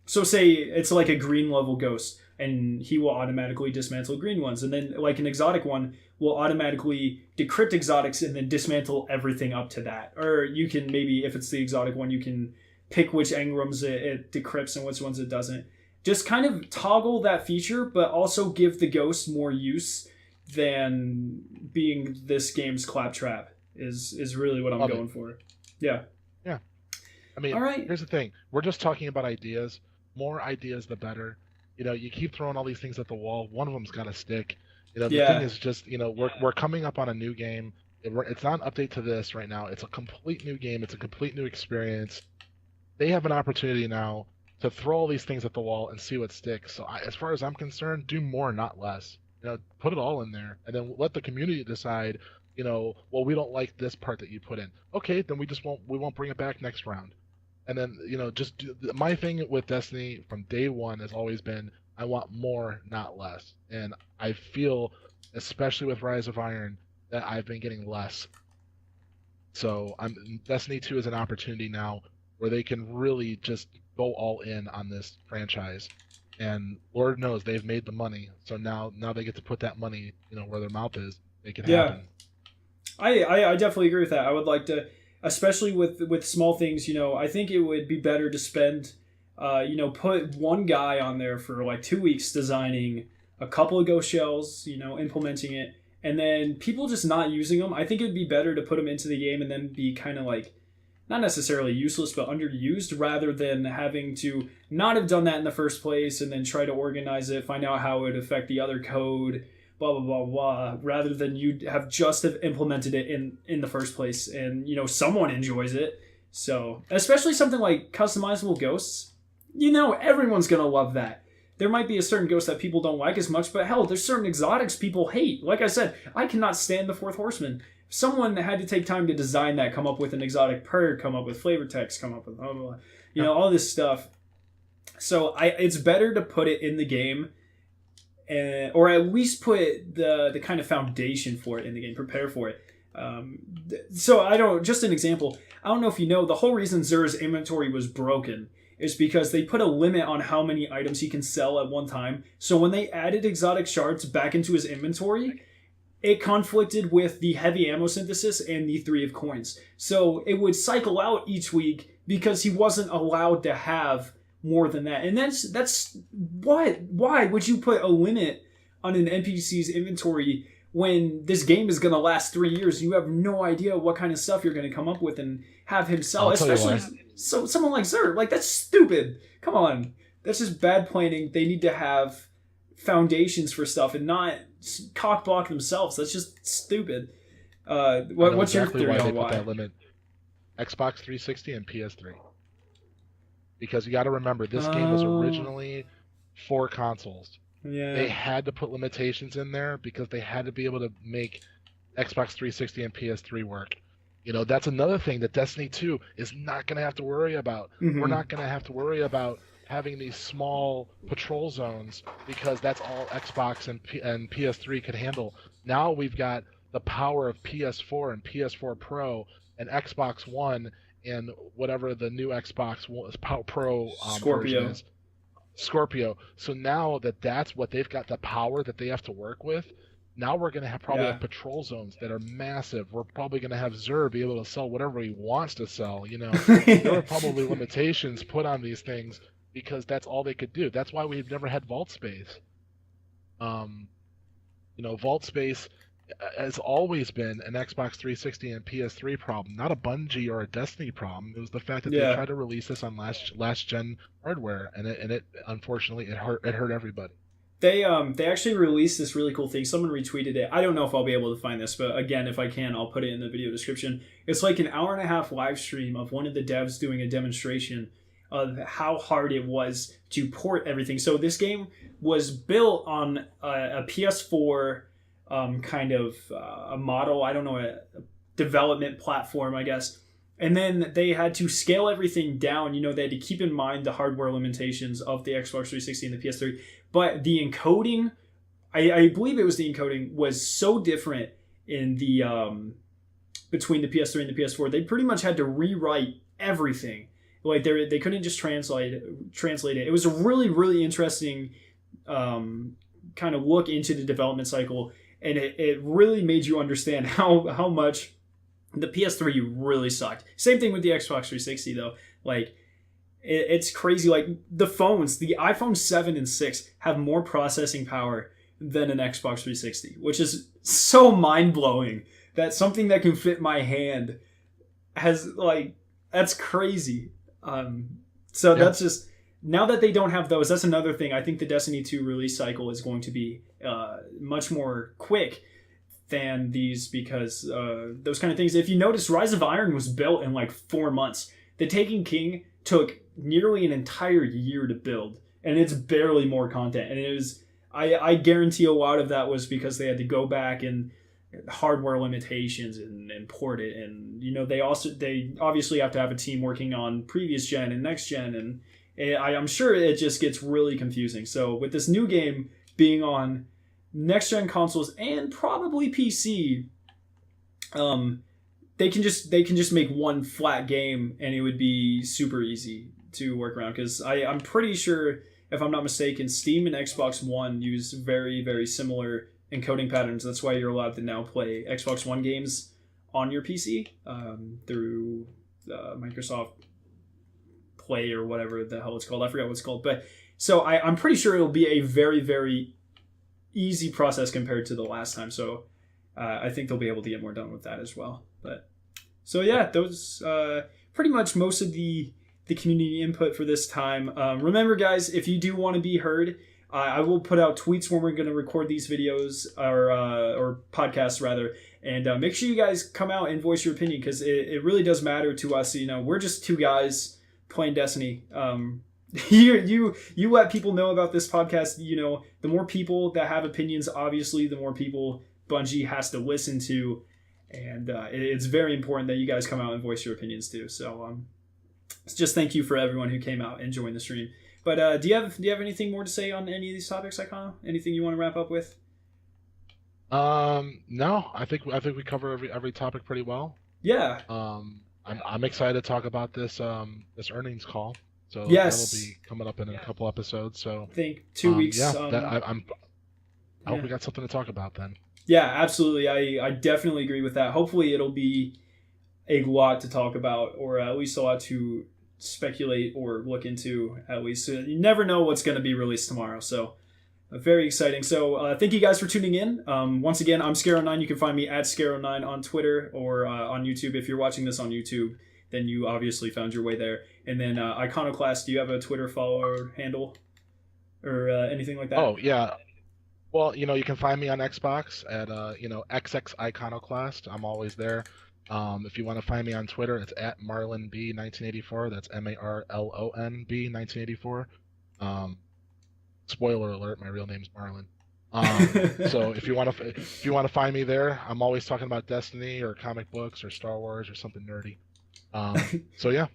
So say it's like a green level ghost, and he will automatically dismantle green ones, and then like an exotic one will automatically decrypt exotics and then dismantle everything up to that. Or you can maybe, if it's the exotic one, you can pick which engrams it decrypts and which ones it doesn't. Just kind of toggle that feature, but also give the ghost more use than being this game's claptrap is really what I'm going for. Yeah. Yeah. I mean, all right. Here's the thing. We're just talking about ideas. More ideas, the better. You keep throwing all these things at the wall. One of them's got to stick. The thing is just, we're coming up on a new game. It's not an update to this right now. It's a complete new game. It's a complete new experience. They have an opportunity now to throw all these things at the wall and see what sticks. So as far as I'm concerned, do more, not less. Put it all in there, and then let the community decide. Well, we don't like this part that you put in. Okay, then we won't bring it back next round. And then just my thing with Destiny from day one has always been I want more, not less. And I feel, especially with Rise of Iron, that I've been getting less. So Destiny 2 is an opportunity now where they can really just go all in on this franchise. And Lord knows they've made the money. So now they get to put that money, where their mouth is, make it happen. I definitely agree with that. I would like to, especially with small things, I think it would be better to spend, put one guy on there for like 2 weeks designing a couple of ghost shells, implementing it, and then people just not using them. I think it would be better to put them into the game and then be kind of like, not necessarily useless, but underused, rather than having to not have done that in the first place and then try to organize it, find out how it would affect the other code, blah, blah, blah, blah, rather than you have just have implemented it in the first place and, someone enjoys it. So, especially something like customizable ghosts, everyone's going to love that. There might be a certain ghost that people don't like as much, but hell, there's certain exotics people hate. Like I said, I cannot stand the Fourth Horseman. Someone had to take time to design that, come up with an exotic perk, come up with flavor text, come up with blah, blah, blah, all this stuff. So it's better to put it in the game, or at least put the kind of foundation for it in the game, prepare for it. So just an example, I don't know if you know, the whole reason Xur's inventory was broken is because they put a limit on how many items he can sell at one time. So when they added exotic shards back into his inventory, it conflicted with the heavy ammo synthesis and the 3 of coins. So it would cycle out each week because he wasn't allowed to have more than that. And that's what? Why would you put a limit on an NPC's inventory when this game is going to last 3 years? You have no idea what kind of stuff you're going to come up with and have him sell. Especially someone like Xur. Like, that's stupid. Come on. That's just bad planning. They need to have foundations for stuff and not cock block themselves. That's just stupid. What's your theory on why? Xbox 360 and PS3. Because you got to remember, this game was Oh, originally for consoles. They yeah. had to put limitations in there because they had to be able to make Xbox 360 and PS3 work. That's another thing that Destiny 2 is not going to have to worry about. We're Hmm. not going to have to worry about having these small patrol zones because that's all Xbox and PS3 could handle. Now we've got the power of PS4 and PS4 Pro and Xbox One and whatever the new Xbox Pro version Scorpio. is, Scorpio. So now that's what they've got, the power that they have to work with. Now we're going to have probably Yeah. have patrol zones that are massive. We're probably going to have Xur be able to sell whatever he wants to sell. There were probably limitations put on these things because that's all they could do. That's why we've never had vault space. Um, vault space has always been an Xbox 360 and PS3 problem, not a Bungie or a Destiny problem. It was the fact that they Yeah. tried to release this on last gen hardware, and it unfortunately it hurt everybody. They actually released this really cool thing. Someone retweeted it. I don't know if I'll be able to find this, but again, if I can, I'll put it in the video description. It's like an hour and a half live stream of one of the devs doing a demonstration of how hard it was to port everything. So this game was built on a PS4 kind of a model. I don't know, a development platform, I guess. And then they had to scale everything down. They had to keep in mind the hardware limitations of the Xbox 360 and the PS3. But the encoding, I believe it was the encoding, was so different in the between the PS3 and the PS4. They pretty much had to rewrite everything. Like they couldn't just translate it. It was a really really interesting kind of look into the development cycle, and it really made you understand how much the PS3 really sucked. Same thing with the Xbox 360 though. Like it's crazy. Like the phones, the iPhone 7 and 6 have more processing power than an Xbox 360, which is so mind blowing that something that can fit my hand has like that's crazy. So Yeah, that's just now that they don't have those. That's another thing. I think the Destiny 2 release cycle is going to be much more quick than these because those kind of things. If you notice, Rise of Iron was built in like 4 months. The Taken King took nearly an entire year to build, and it's barely more content. And it was, I guarantee a lot of that was because they had to go back and hardware limitations and port it. And they obviously have to have a team working on previous gen and next gen, and I'm sure it just gets really confusing. So with this new game being on next gen consoles and probably PC, um, they can just make one flat game and it would be super easy to work around because I'm pretty sure if I'm not mistaken, Steam and Xbox One use very very similar encoding patterns. That's why you're allowed to now play Xbox One games on your PC through Microsoft Play or whatever the hell it's called. I forgot what it's called, but so I'm pretty sure it'll be a very very easy process compared to the last time. So I think they'll be able to get more done with that as well. But so yeah, those pretty much most of the community input for this time. Remember, guys, if you do want to be heard, I will put out tweets when we're going to record these videos or podcasts rather, and make sure you guys come out and voice your opinion because it really does matter to us. We're just two guys playing Destiny. You let people know about this podcast. The more people that have opinions, obviously, the more people Bungie has to listen to, and it's very important that you guys come out and voice your opinions too. So just thank you for everyone who came out and joined the stream. But do you have anything more to say on any of these topics, Icona? Anything you want to wrap up with? no, I think we cover every topic pretty well. Yeah. I'm excited to talk about this earnings call. So that'll Yes. be coming up in a couple episodes. So I think 2 weeks. yeah, I hope Yeah. we got something to talk about then. Yeah, absolutely. I definitely agree with that. Hopefully, it'll be a lot to talk about, or at least a lot to speculate or look into. At least you never know what's going to be released tomorrow. So very exciting. So thank you guys for tuning in. Once again, I'm Scaro9. You can find me at Scaro9 on Twitter or on YouTube. If you're watching this on YouTube, then you obviously found your way there. And then Iconoclast, do you have a Twitter follower handle or anything like that? Oh yeah. Well, you can find me on Xbox at XX Iconoclast. I'm always there. If you want to find me on Twitter, it's at MarlonB1984. That's MarlonB 1984. Spoiler alert: my real name's Marlon. So if you want to find me there, I'm always talking about Destiny or comic books or Star Wars or something nerdy. So yeah.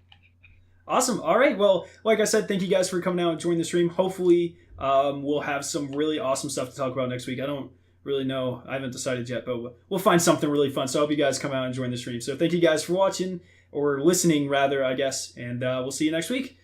Awesome. All right. Well, like I said, thank you guys for coming out and joining the stream. Hopefully, we'll have some really awesome stuff to talk about next week. I don't really know. I haven't decided yet, but we'll find something really fun. So I hope you guys come out and join the stream. So thank you guys for watching, or listening rather, I guess. And we'll see you next week.